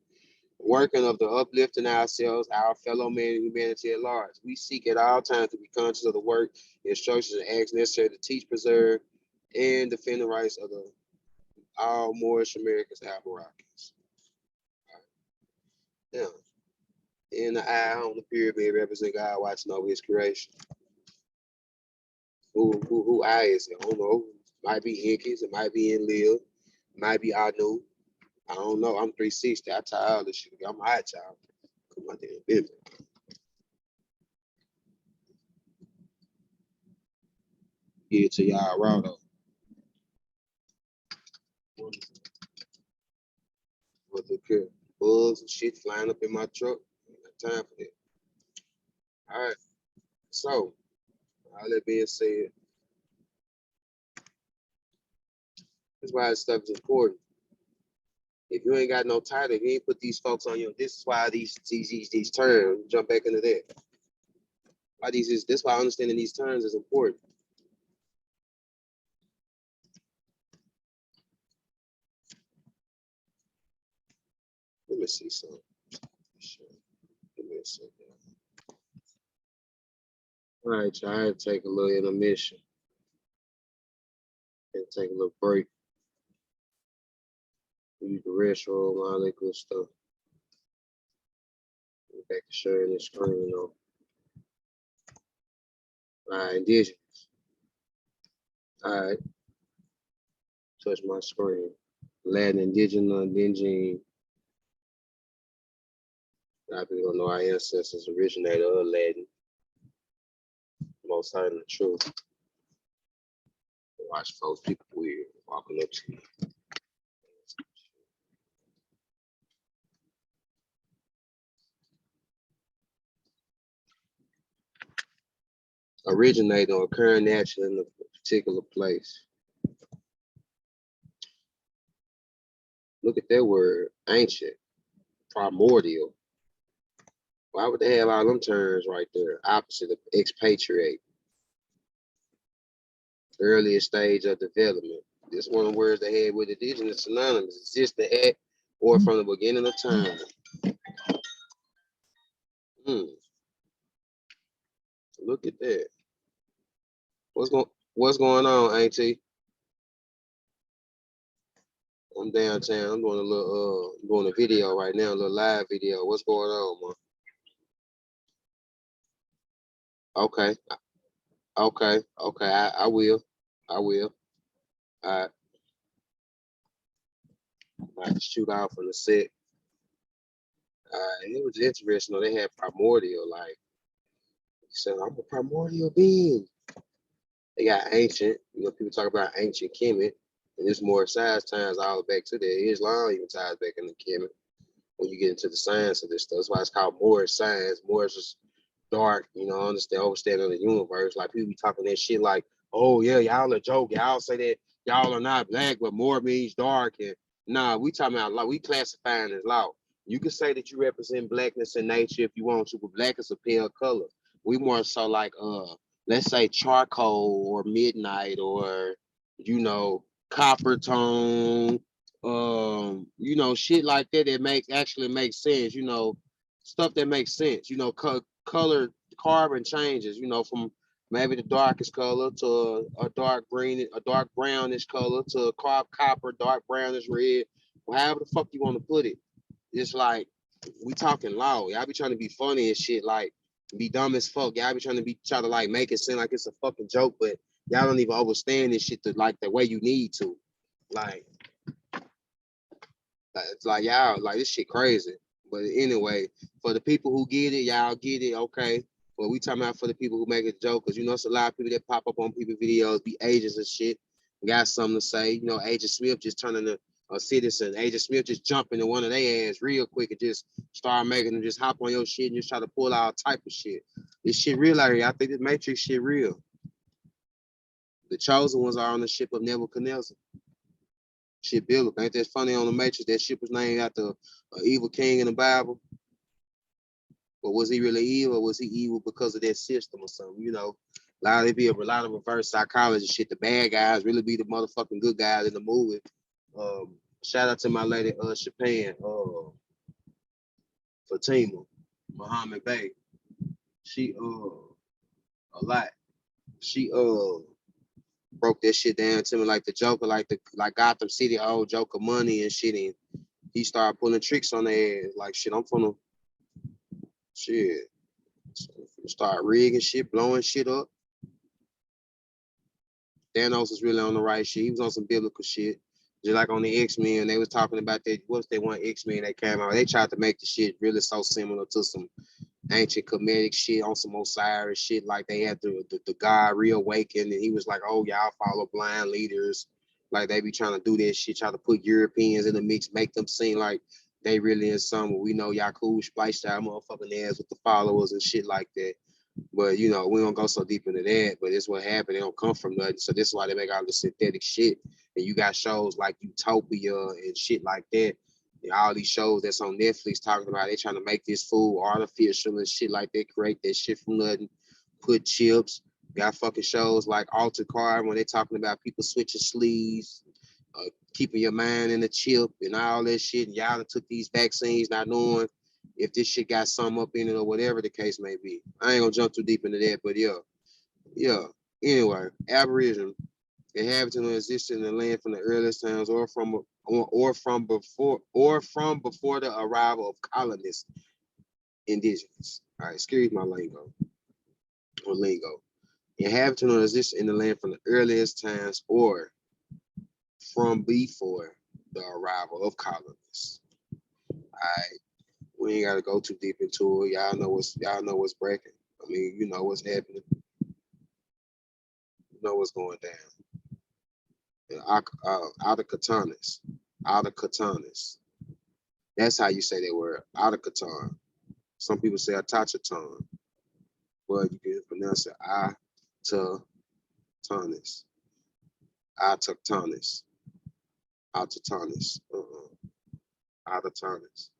Working of the uplifting ourselves, our fellow men and humanity at large. We seek at all times to be conscious of the work, instructions, and acts necessary to teach, preserve, and defend the rights of all Moorish Americans and Moroccans. Now, in the eye on the pyramid represent God watching over his creation. Who eye is it? I don't know. Might be Incas, it might be Enlil, it might be Anu. I don't know. I'm 360. I tie all this shit. I'm an eye child. Come on, damn business. Get it to y'all raw though. Look here. Bugs and shit flying up in my truck. Ain't got time for that. All right. So, all that being said, that's why this stuff is important. If you ain't got no title, if you ain't put these folks on you, this is why these terms, jump back into that. Why this why understanding these terms is important. Let me see something. Give me a second. All right, y'all, I had to take a little intermission. And take a little break. Use the restroom, all that good stuff. Get back to sharing this screen, you know. All right, indigenous. All right. Touch my screen. Latin, indigenous, indigene. A lot of people don't know our ancestors originated of Latin. Most certainly true. Watch folks, people weird walking up to you. Originate or occur naturally in a particular place. Look at that word, ancient, primordial. Why would they have all them terms right there? Opposite of expatriate. earliest stage of development. This one of the words they had with indigenous synonymous. It's just the at or from the beginning of time. Look at that. What's going on, Auntie? I'm downtown. I'm doing a little doing a video right now, a little live video. What's going on, man? Okay. Okay. I will. I will. I might shoot out from the set. It was interesting. They had primordial, like, so I'm a primordial being. They got ancient, people talk about ancient Kemet, and there's more science times all back to the Islam even ties back into Kemet when you get into the science of this stuff. That's why it's called Moorish science. Moorish is dark, understand, overstanding the universe. Like people be talking that shit like, oh yeah, y'all a joke. Y'all say that y'all are not black, but more means dark. And nah, we talking about law. We classifying as law. You can say that you represent blackness in nature if you want to, but black is a pale color. We more so like let's say charcoal or midnight or copper tone, shit like that actually makes sense, stuff that makes sense, color carbon changes, from maybe the darkest color to a dark green, a dark brownish color to a copper, dark brownish red, however the fuck you want to put it. It's like we talking law. Y'all be trying to be funny and shit, like be dumb as fuck. Y'all be try to like make it seem like it's a fucking joke, but y'all don't even understand this shit to like the way you need to. Like it's like y'all like this shit crazy. But anyway, for the people who get it, y'all get it, okay. But we talking about for the people who make a joke, because it's a lot of people that pop up on people videos, be agents and shit, got something to say. Agent Smith just turning a citizen. Agent Smith just jump into one of their ass real quick and just start making them just hop on your shit and just try to pull out type of shit. This shit real out here. I think this Matrix shit real. The chosen ones are on the ship of Nebuchadnezzar. Shit, Bill, ain't that funny on the Matrix? That ship was named after an evil king in the Bible. But was he really evil, or was he evil because of that system or something? A lot of reverse psychology shit. The bad guys really be the motherfucking good guys in the movie. Shout out to my lady Japan, Fatima Muhammad Bay. She a lot. She broke that shit down to me like the Joker, like Gotham City old Joker money and shit. And he started pulling tricks on their ass. Like shit, I'm finna shit. Start rigging shit, blowing shit up. Thanos was really on the right shit. He was on some biblical shit. Just like on the X-Men, they was talking about that. What's that one X-Men that came out? They tried to make the shit really so similar to some ancient Hermetic shit on some Osiris shit. Like they had the God reawakened, and he was like, "Oh, y'all follow blind leaders." Like they be trying to do that shit, try to put Europeans in the mix, make them seem like they really in some. We know y'all cool spliced out motherfucking ass with the followers and shit like that. But we don't go so deep into that. But it's what happened. They don't come from nothing. So this is why they make all the synthetic shit. And you got shows like Utopia and shit like that. And all these shows that's on Netflix talking about they trying to make this food artificial and shit like that, create that shit from nothing, put chips. Got fucking shows like Altered Carbon when they talking about people switching sleeves, keeping your mind in the chip and all that shit. And y'all took these vaccines not knowing if this shit got some up in it or whatever the case may be. I ain't gonna jump too deep into that, but yeah. Anyway, Aboriginal inhabitant who existed in the land from the earliest times or from before the arrival of colonists, indigenous. All right, excuse my lingo. Inhabitant who existed in the land from the earliest times or from before the arrival of colonists. All right. We ain't gotta go too deep into it. Y'all know what's breaking. I mean, you know what's happening. You know what's going down. Out of katanas. That's how you say that word. Out of katan. Some people say atachatan. But you can pronounce it Atatanis. Atatanis. Atatanis. Atatanis.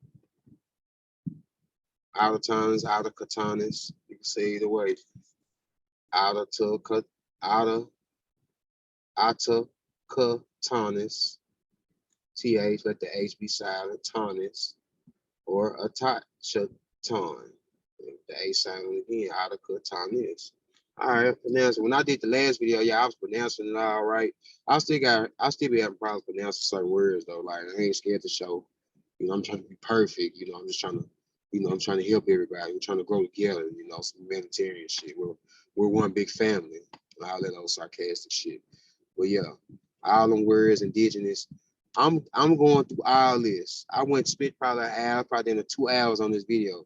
Out of times, out of katanas. You can say either way. Out of autochthonous, TH, let the H be silent, tonus, or autochthon. The A silent again, autochthonous. All right, pronouncing. When I did the last video, yeah, I was pronouncing it all right. I still be having problems pronouncing certain words though. Like I ain't scared to show. You know, I'm trying to be perfect. You know, I'm just trying to, I'm trying to help everybody. We're trying to grow together. You know, some humanitarian shit. We're one big family. All that old sarcastic shit. But yeah, all them words, indigenous. I'm going through all this. I went spent probably an hour, probably in the 2 hours on this video.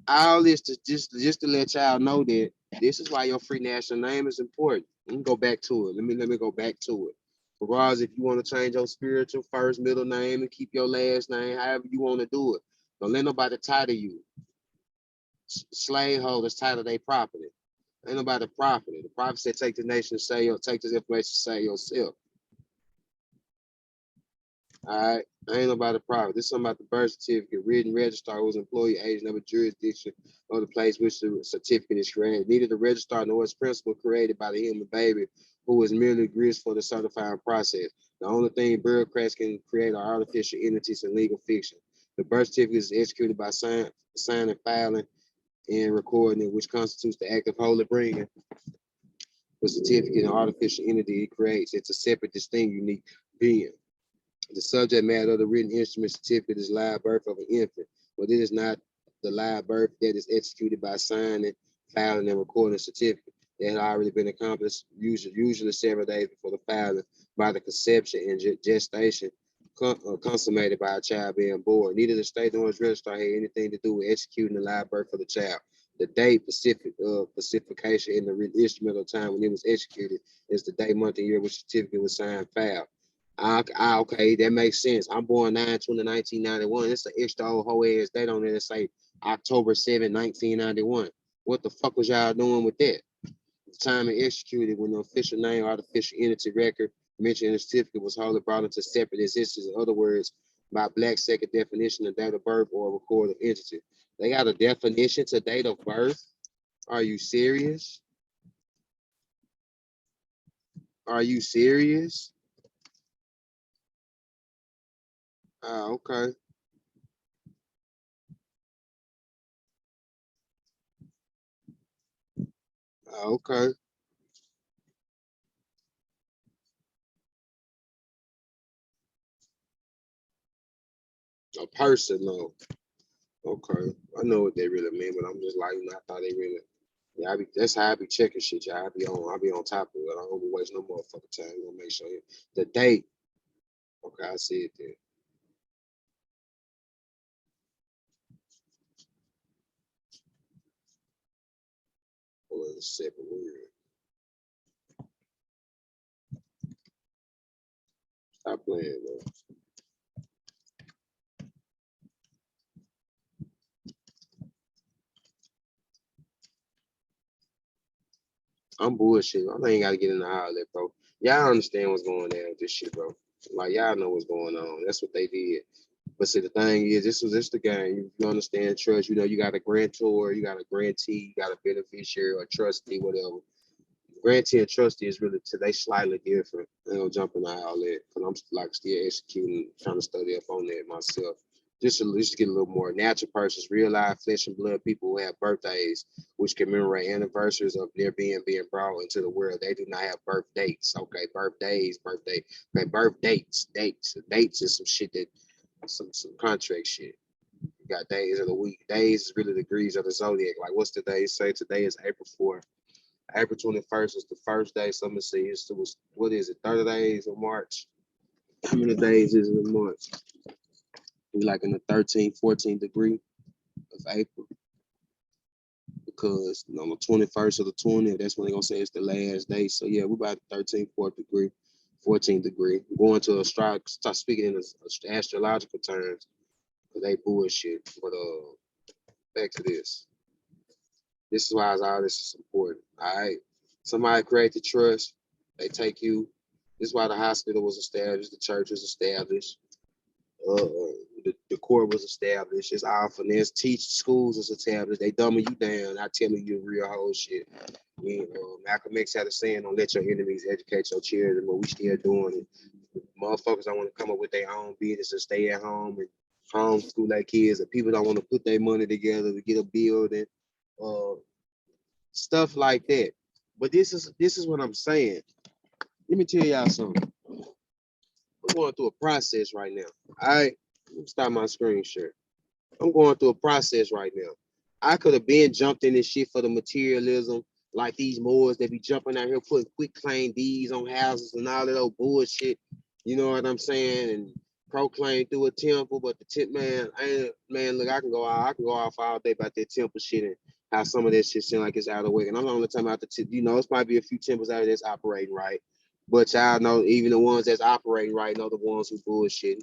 All this to just to let y'all know that this is why your free national name is important. Let me go back to it. Let me go back to it. Regardless if you want to change your spiritual first middle name and keep your last name, however you want to do it. Don't let nobody title you. Slaveholders title their property. Ain't nobody property. The prophet said, take the nation, take this information, say yourself. All right, ain't nobody private. This is something about the birth certificate, written registrar, whose employee, age, number, jurisdiction, or the place which the certificate is created. Neither the registrar nor its principal created by the human baby, who is merely agrees for the certifying process. The only thing bureaucrats can create are artificial entities and legal fiction. The birth certificate is executed by signing, filing, and recording it, which constitutes the act of holy bringing. The certificate, an artificial entity it creates. It's a separate, distinct, unique being. The subject matter of the written instrument certificate is live birth of an infant, but it is not the live birth that is executed by signing, filing, and recording a certificate that had already been accomplished, usually several days before the filing, by the conception and gestation consummated by a child being born. Neither the state nor its registrar had anything to do with executing the live birth of the child. The date specification in the written instrument of time when it was executed is the day, month, and year which certificate was signed, filed. Okay, that makes sense. I'm born 9/20/1991. It's an extra old whole ass date on there that say October 7, 1991. What the fuck was y'all doing with that? The time it executed when the official name, artificial entity record mentioned in the certificate was wholly brought into separate existence. In other words, by black second definition of date of birth or record of entity. They got a definition to date of birth. Are you serious? Are you serious? Okay. Okay. A person, no. Okay. I know what they really mean, but I'm just like, I thought they really. Yeah, that's how I be checking shit, y'all. I be on top of it. I don't be wasting no motherfucking time. I'm gonna make sure the date. Okay, I see it there. Or a separate word. Stop playing, bro. I'm bullshit. I ain't gotta get into all that, bro. Y'all understand what's going on with this shit, bro. Like y'all know what's going on. That's what they did. But see, the thing is, this was the game. You understand trust. You know, you got a grantor, you got a grantee, you got a beneficiary or trustee, whatever. Grantee and trustee is really they slightly different. I don't jump into all that because I'm like still executing, trying to study up on that myself. Just to get a little more natural persons, real life flesh and blood people who have birthdays, which commemorate anniversaries of their being brought into the world. They do not have birth dates. Okay, birthdays, birthday, okay, birth dates is some shit that some contract shit. You got days of the week. Days is really degrees of the zodiac. Like what's the day? Say today is April 4th. April 21st is the first day. So let me see. It was what is it? 30 days of March. How many days is it in March? We like in the 13th, 14th degree of April. Because on the 21st or the 20th, that's when they're gonna say it's the last day. So yeah, we're about 13th, 4th degree, 14th degree. We're going to start speaking in astrological terms because they bullshit. But back to this. This is why all this is important. All right. Somebody create the trust, they take you. This is why the hospital was established, the church was established, the court was established. It's all finesse. Teach schools is established. They dumbing you down, not telling you the real whole shit. Malcolm X had a saying, "Don't let your enemies educate your children," but we still doing it. Motherfuckers don't want to come up with their own business and stay at home and homeschool their kids, and people don't want to put their money together to get a building, uh, stuff like that. But this is what I'm saying. Let me tell y'all something. I'm going through a process right now. All right, let me stop my screen share. I'm going through a process right now. I could have been jumped in this shit for the materialism, like these Moors that be jumping out here putting quick claim deeds on houses and all that old bullshit. You know what I'm saying? And proclaim through a temple, but the tip man, look, I can go off all day about that temple shit and how some of that shit seem like it's out of the way. And I'm not only talking about the tip, it's might be a few temples out there that's operating right. But y'all know even the ones that's operating right know the ones who bullshit.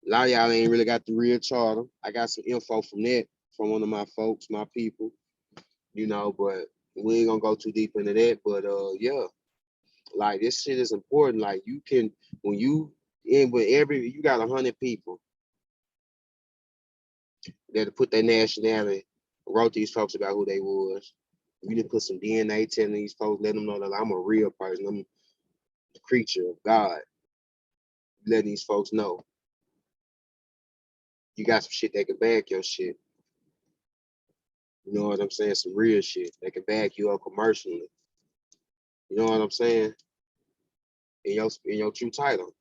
A lot of y'all ain't really got the real charter. I got some info from that from one of my folks, my people, but we ain't gonna go too deep into that. But yeah, like this shit is important. Like you can when you in with you got 100 people that put their nationality, wrote these folks about who they was. You didn't put some DNA telling these folks, let them know that I'm a real person. I'm a creature of God. Letting these folks know you got some shit that can back your shit. You know what I'm saying? Some real shit that can back you up commercially. You know what I'm saying? In your true title.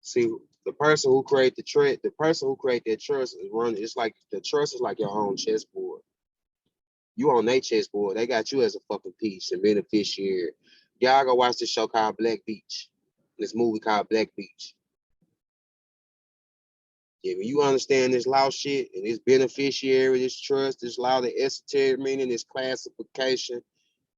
See, the person who create the person who create that trust is running. It's like the trust is like your own chessboard. You on their chessboard. They got you as a fucking piece and beneficiary. Y'all go watch this show called Black Beach. This movie called Black Beach. Yeah, when you understand this law shit and this beneficiary, this trust, this law, the esoteric meaning, this classification,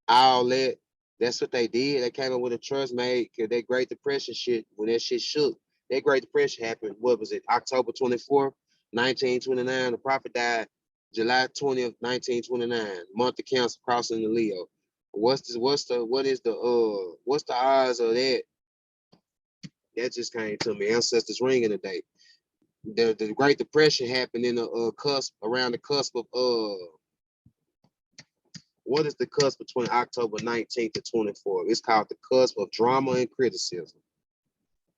all that. That's what they did. They came up with a trust made because that Great Depression shit, when that shit shook, that Great Depression happened, what was it, October 24th, 1929. The prophet died July 20th, 1929. Month of Cancer crossing the Leo. What's the odds of that? That just came to me. Ancestors ringing today. The Great Depression happened in the around the cusp of what is the cusp between October 19th to 24th? It's called the cusp of drama and criticism.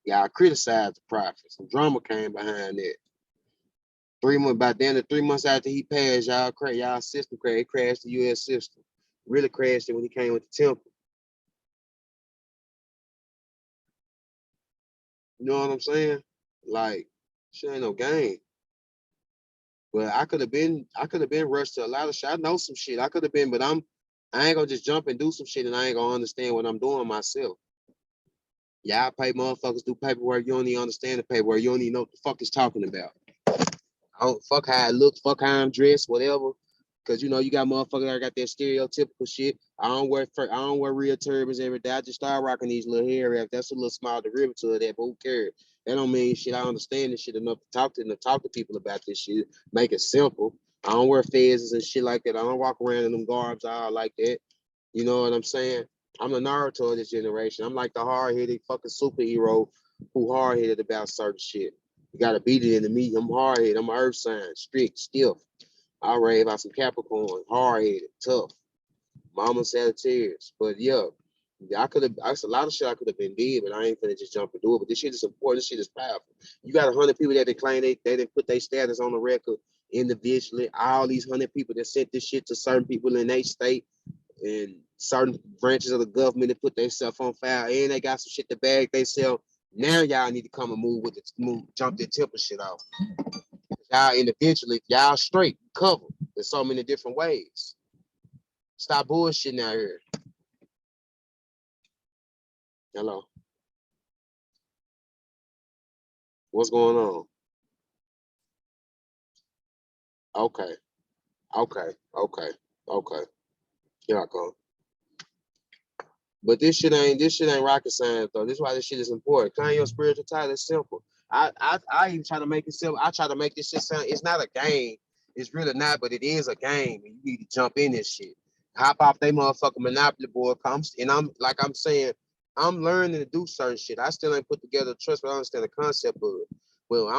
Y'all criticized the prophet. Some drama came behind that. 3 months, by then, 3 months after he passed, y'all system crashed. It crashed the U.S. system. Really crashed it when he came with the temple. You know what I'm saying? Like, shit ain't no game. But I could have been rushed to a lot of shit. I know some shit. I could have been, but I ain't gonna just jump and do some shit and I ain't gonna understand what I'm doing myself. Y'all pay motherfuckers do paperwork. You don't even understand the paperwork. You don't even know what the fuck it's talking about. I don't fuck how I look, fuck how I'm dressed, whatever. Cause you got motherfuckers that got that stereotypical shit. I don't wear real turbans every day. I just start rocking these little hair wraps. That's a little small derivative of that, but who cares? That don't mean shit. I understand this shit enough to talk to people about this shit. Make it simple. I don't wear fezzes and shit like that. I don't walk around in them garbs all like that. You know what I'm saying? I'm the Naruto of this generation. I'm like the hard-headed fucking superhero who hard-headed about certain shit. You gotta beat it into me. I'm hard-headed. I'm an earth sign, strict, stiff. I rave about some Capricorn, hard-headed, tough. Mama Sagittarius. But yeah, that's a lot of shit I could have been did, but I ain't finna just jump and do it. But this shit is important. This shit is powerful. You got 100 people that claim they didn't put their status on the record individually. All these 100 people that sent this shit to certain people in their state and certain branches of the government that put themselves on file, and they got some shit to bag themselves. Now y'all need to come and jump their temper shit off. Y'all individually, y'all straight, covered in so many different ways. Stop bullshitting out here. Hello. What's going on? Okay. Okay. Here I come. But this shit ain't rocket science though. This is why this shit is important. Claim your spiritual title is simple. I even try to make it simple. I try to make this shit sound. It's not a game. It's really not, but it is a game. And you need to jump in this shit. Hop off they motherfucking monopoly board. I'm saying, I'm learning to do certain shit. I still ain't put together trust, but I understand the concept of it. Well,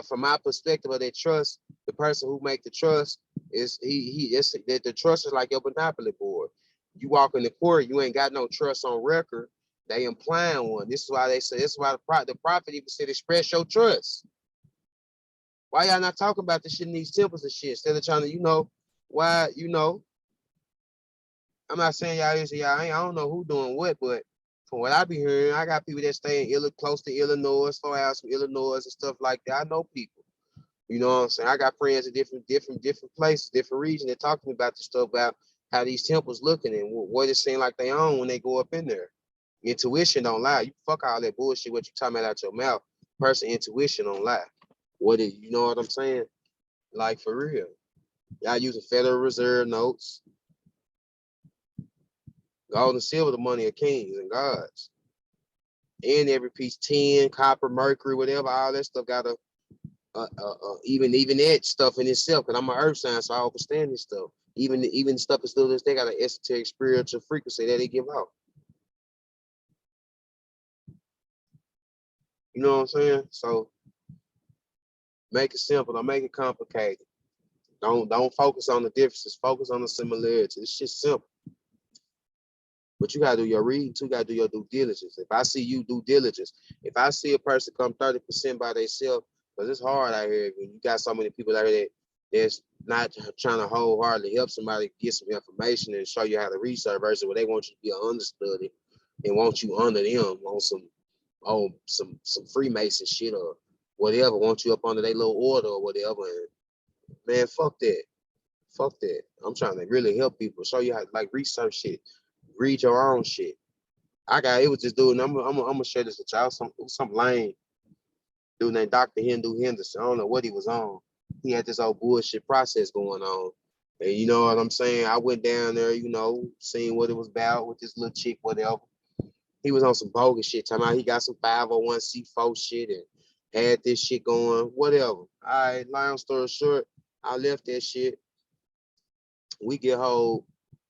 from my perspective of that trust, the person who make the trust is the trust is like your monopoly board. You walk in the court, you ain't got no trust on record. They implying one. This is why they say, this is why the prophet even said, express your trust. Why y'all not talking about this shit in these temples and shit? Instead of trying to, why, I'm not saying y'all is, y'all ain't, I don't know who doing what, but from what I be hearing, I got people that stay in close to Illinois, Storehouse from Illinois and stuff like that. I know people. You know what I'm saying? I got friends in different places, different regions that talk to me about this stuff, about how these temples looking and what it seems like they own when they go up in there. Intuition don't lie. You fuck all that bullshit, what you talking about out your mouth. Person intuition don't lie. You know what I'm saying? Like for real. Y'all using Federal Reserve notes. Gold and silver, the money of kings and gods. And every piece, tin, copper, mercury, whatever, all that stuff got a even that stuff in itself, because I'm an earth sign, so I understand this stuff. Even stuff is still this, they got an esoteric spiritual frequency that they give out. You know what I'm saying? So make it simple, don't make it complicated. Don't focus on the differences, focus on the similarities. It's just simple. But you gotta do your reading too, you gotta do your due diligence. If I see you due diligence, if I see a person come 30% by themselves, because it's hard out here when you got so many people out here that's not trying to wholeheartedly help somebody get some information and show you how to research versus where they want you to be an understudy and want you under them on some Freemason shit or whatever, want you up under their little order or whatever. And man, fuck that. Fuck that. I'm trying to really help people, show you how to like research shit, read your own shit. It was this dude, and I'm gonna share this with y'all. Some lame dude named Dr. Hindu Henderson. I don't know what he was on. He had this old bullshit process going on. And you know what I'm saying? I went down there, seeing what it was about with this little chick, whatever. He was on some bogus shit, talking about he got some 501c4 shit and had this shit going, whatever. All right, long story short, I left that shit. We get hold.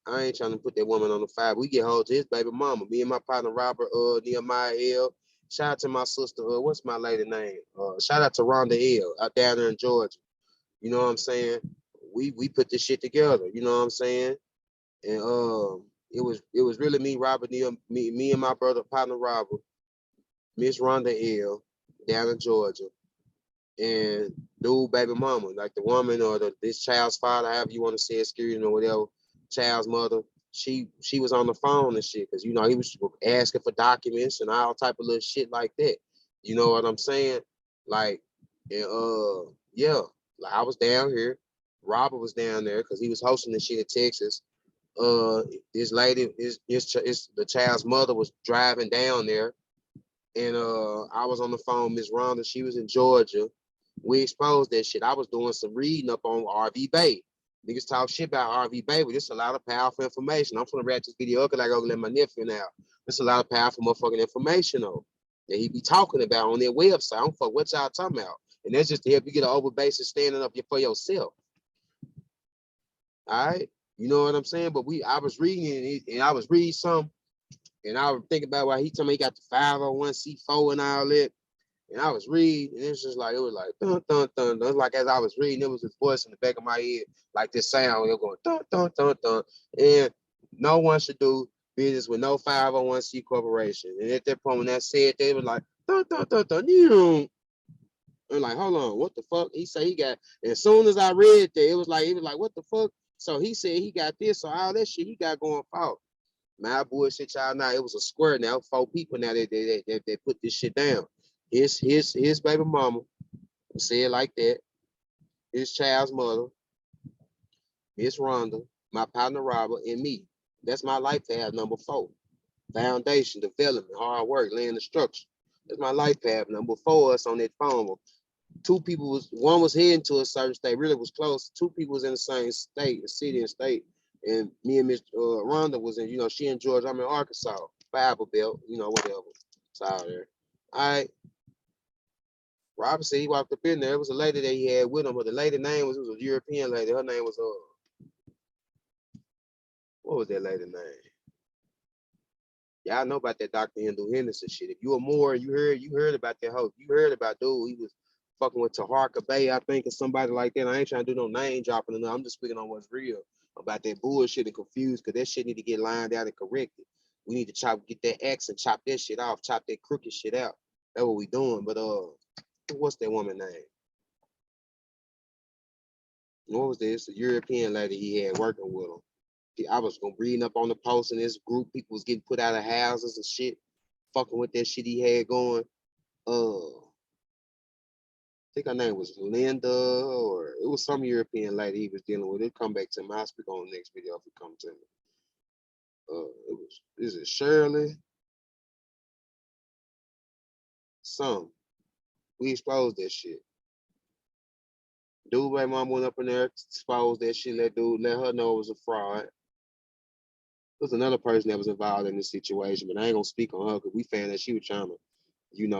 I ain't trying to put that woman on the fire. We get hold to his baby mama. Me and my partner Robert Nehemiah L. Shout out to my sister. What's my lady name? Shout out to Rhonda L. out down there in Georgia. You know what I'm saying? We put this shit together. You know what I'm saying? And it was really me, Robert Neal, me and my brother partner Robert, Miss Rhonda L. down in Georgia, and dude baby mama, like the woman or this child's father, however you want to say it, excuse or whatever, child's mother. She was on the phone and shit, because he was asking for documents and all type of little shit like that. You know what I'm saying? Like, and yeah, like I was down here, Robert was down there because he was hosting this shit in Texas. This lady, the child's mother was driving down there, and I was on the phone, Miss Rhonda, she was in Georgia. We exposed that shit. I was doing some reading up on RV Bay. Niggas talk shit about RV Bay, but it's a lot of powerful information. I'm gonna wrap this video up because I gotta let my nephew now. There's a lot of powerful motherfucking information though that he be talking about on their website. I don't fuck what y'all talking about. And that's just to help you get an over basis standing up for yourself. All right. You know what I'm saying? But I was reading and I was reading some, and I was thinking about why he told me he got the 501c4 and all that. And I was reading, and it was like dun dun dun dun. Like as I was reading, it was this voice in the back of my head, like this sound. It was going dun dun dun dun. And no one should do business with no 501c corporation. And at that point, when that said, they were like dun dun dun dun. And like, hold on, what the fuck? He said he got. And as soon as I read that, it was like what the fuck? So he said he got this, so all that shit he got going forward. My bullshit, y'all. Now it was a square. Now 4 people now that put this shit down. His baby mama said like that. His child's mother, Miss Rhonda, my partner Robert, and me. That's my life path number 4. Foundation, development, hard work, laying the structure. That's my life path number 4. Us on that phone. 2 people one was heading to a certain state, really was close. 2 people was in the same state, city and state. And me and Miss Rhonda was in, she in Georgia, I'm in Arkansas, Bible Belt, whatever. It's out there. All right. Robert said he walked up in there. It was a lady that he had with him, but the lady name was a European lady. Her name was what was that lady name? Y'all know about that Dr. Hindu Henderson shit. If you were more, you heard about that hoe. You heard about dude. He was fucking with Taharka Bay, I think, or somebody like that. I ain't trying to do no name dropping. I'm just speaking on what's real. about that bullshit and confused, because that shit need to get lined out and corrected. We need to get that axe and chop that shit off, chop that crooked shit out. That's what we doing. But what's that woman name? What was this? A European lady he had working with him. I was reading up on the post in this group. People was getting put out of houses and shit, fucking with that shit he had going. I think her name was Linda, or it was some European lady he was dealing with. It'll come back to me. I'll speak on the next video if it comes to me. Is it Shirley? Some. We exposed that shit. Dude, my mom went up in there, exposed that shit, let her know it was a fraud. There's another person that was involved in this situation, but I ain't gonna speak on her because we found that she was trying to,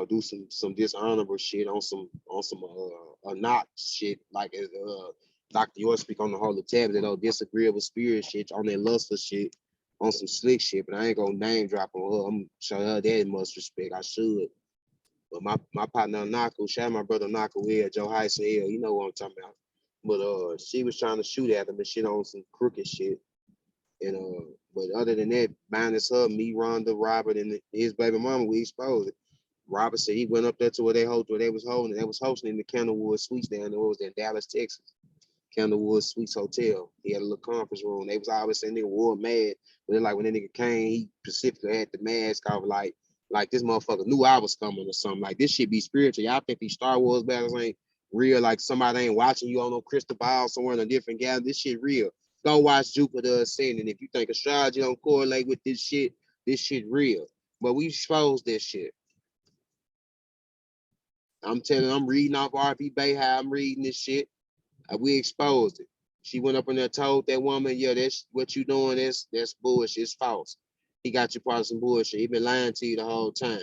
do some dishonorable shit on some knock shit, like Dr. York speak on the Holy Tablet, that disagreeable spirit shit, on that lustful shit, on some slick shit, but I ain't gonna name drop on her. I'm showing her that much respect. I should. But my partner Nako, shout out my brother Nako here, Joe Heisen here, you know what I'm talking about. But she was trying to shoot at him and shit on some crooked shit. And but other than that, minus her, me, Rhonda, Robert, and his baby mama, we exposed it. Robert said he went up there to where they was holding. They was hosting in the Candlewood Suites down there. It was in Dallas, Texas. Candlewood Suites Hotel. He had a little conference room. They was always saying nigga wore mad. But then, like when that nigga came, he specifically had the mask off, like this motherfucker knew I was coming or something. Like this shit be spiritual. Y'all think these Star Wars battles ain't real? Like somebody ain't watching you on no crystal ball somewhere in a different galaxy. This shit real. Go watch Jupiter Ascending. If you think astrology don't correlate with this shit real. But we exposed this shit. I'm reading off RP Bay how I'm reading this shit. We exposed it. She went up in there, told that woman, yeah, that's what you doing. That's bullshit. It's false. He got you part of some bullshit. He been lying to you the whole time.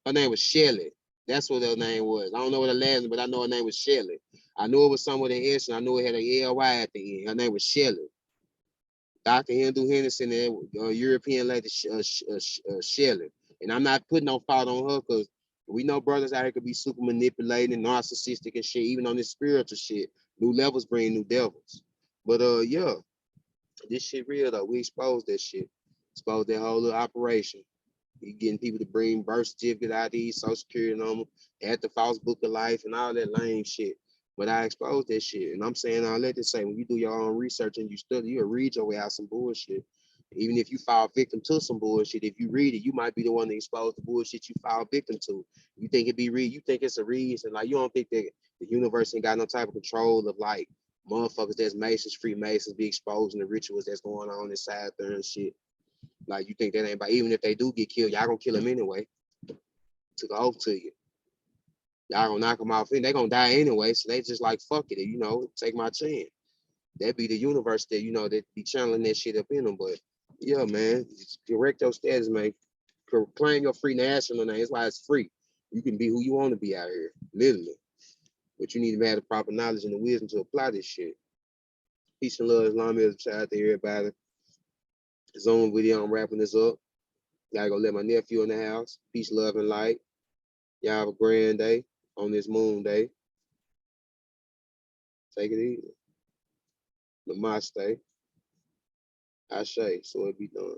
Her name was Shelly. That's what her name was. I don't know what her last name, but I know her name was Shelly. I knew it was somewhere with an S, and I knew it had a L-Y at the end. Her name was Shelly. Dr. Hindu Henderson, and European lady Shelly. And I'm not putting no fault on her because we know brothers out here could be super manipulating, narcissistic and shit, even on this spiritual shit. New levels bring new devils. But yeah, this shit real though. We exposed that shit. Exposed that whole little operation. You getting people to bring birth certificate IDs, social security number, add the false book of life and all that lame shit. But I exposed that shit. And I'm saying all that to say when you do your own research and you study, you'll read your way out some bullshit. Even if you fall victim to some bullshit, if you read it, you might be the one that exposed the bullshit you fall victim to. You think it be read, you think it's a reason. Like you don't think that the universe ain't got no type of control of like motherfuckers that's Masons, Freemasons be exposing the rituals that's going on inside there and shit. Like you think that ain't, but even if they do get killed, y'all gonna kill them anyway. Took an oath to you. Y'all gonna knock them off and they gonna die anyway. So they just like fuck it, take my chance. That be the universe that that be channeling that shit up in them. But yeah, man, correct your status, man. Claim your free national name. That's why it's free. You can be who you want to be out here, literally. But you need to have the proper knowledge and the wisdom to apply this shit. Peace and love, Islamism. Shout out to everybody. Zone video, I'm wrapping this up. Gotta go let my nephew in the house. Peace, love, and light. Y'all have a grand day on this moon day. Take it easy. Namaste. Ashe. So it be done.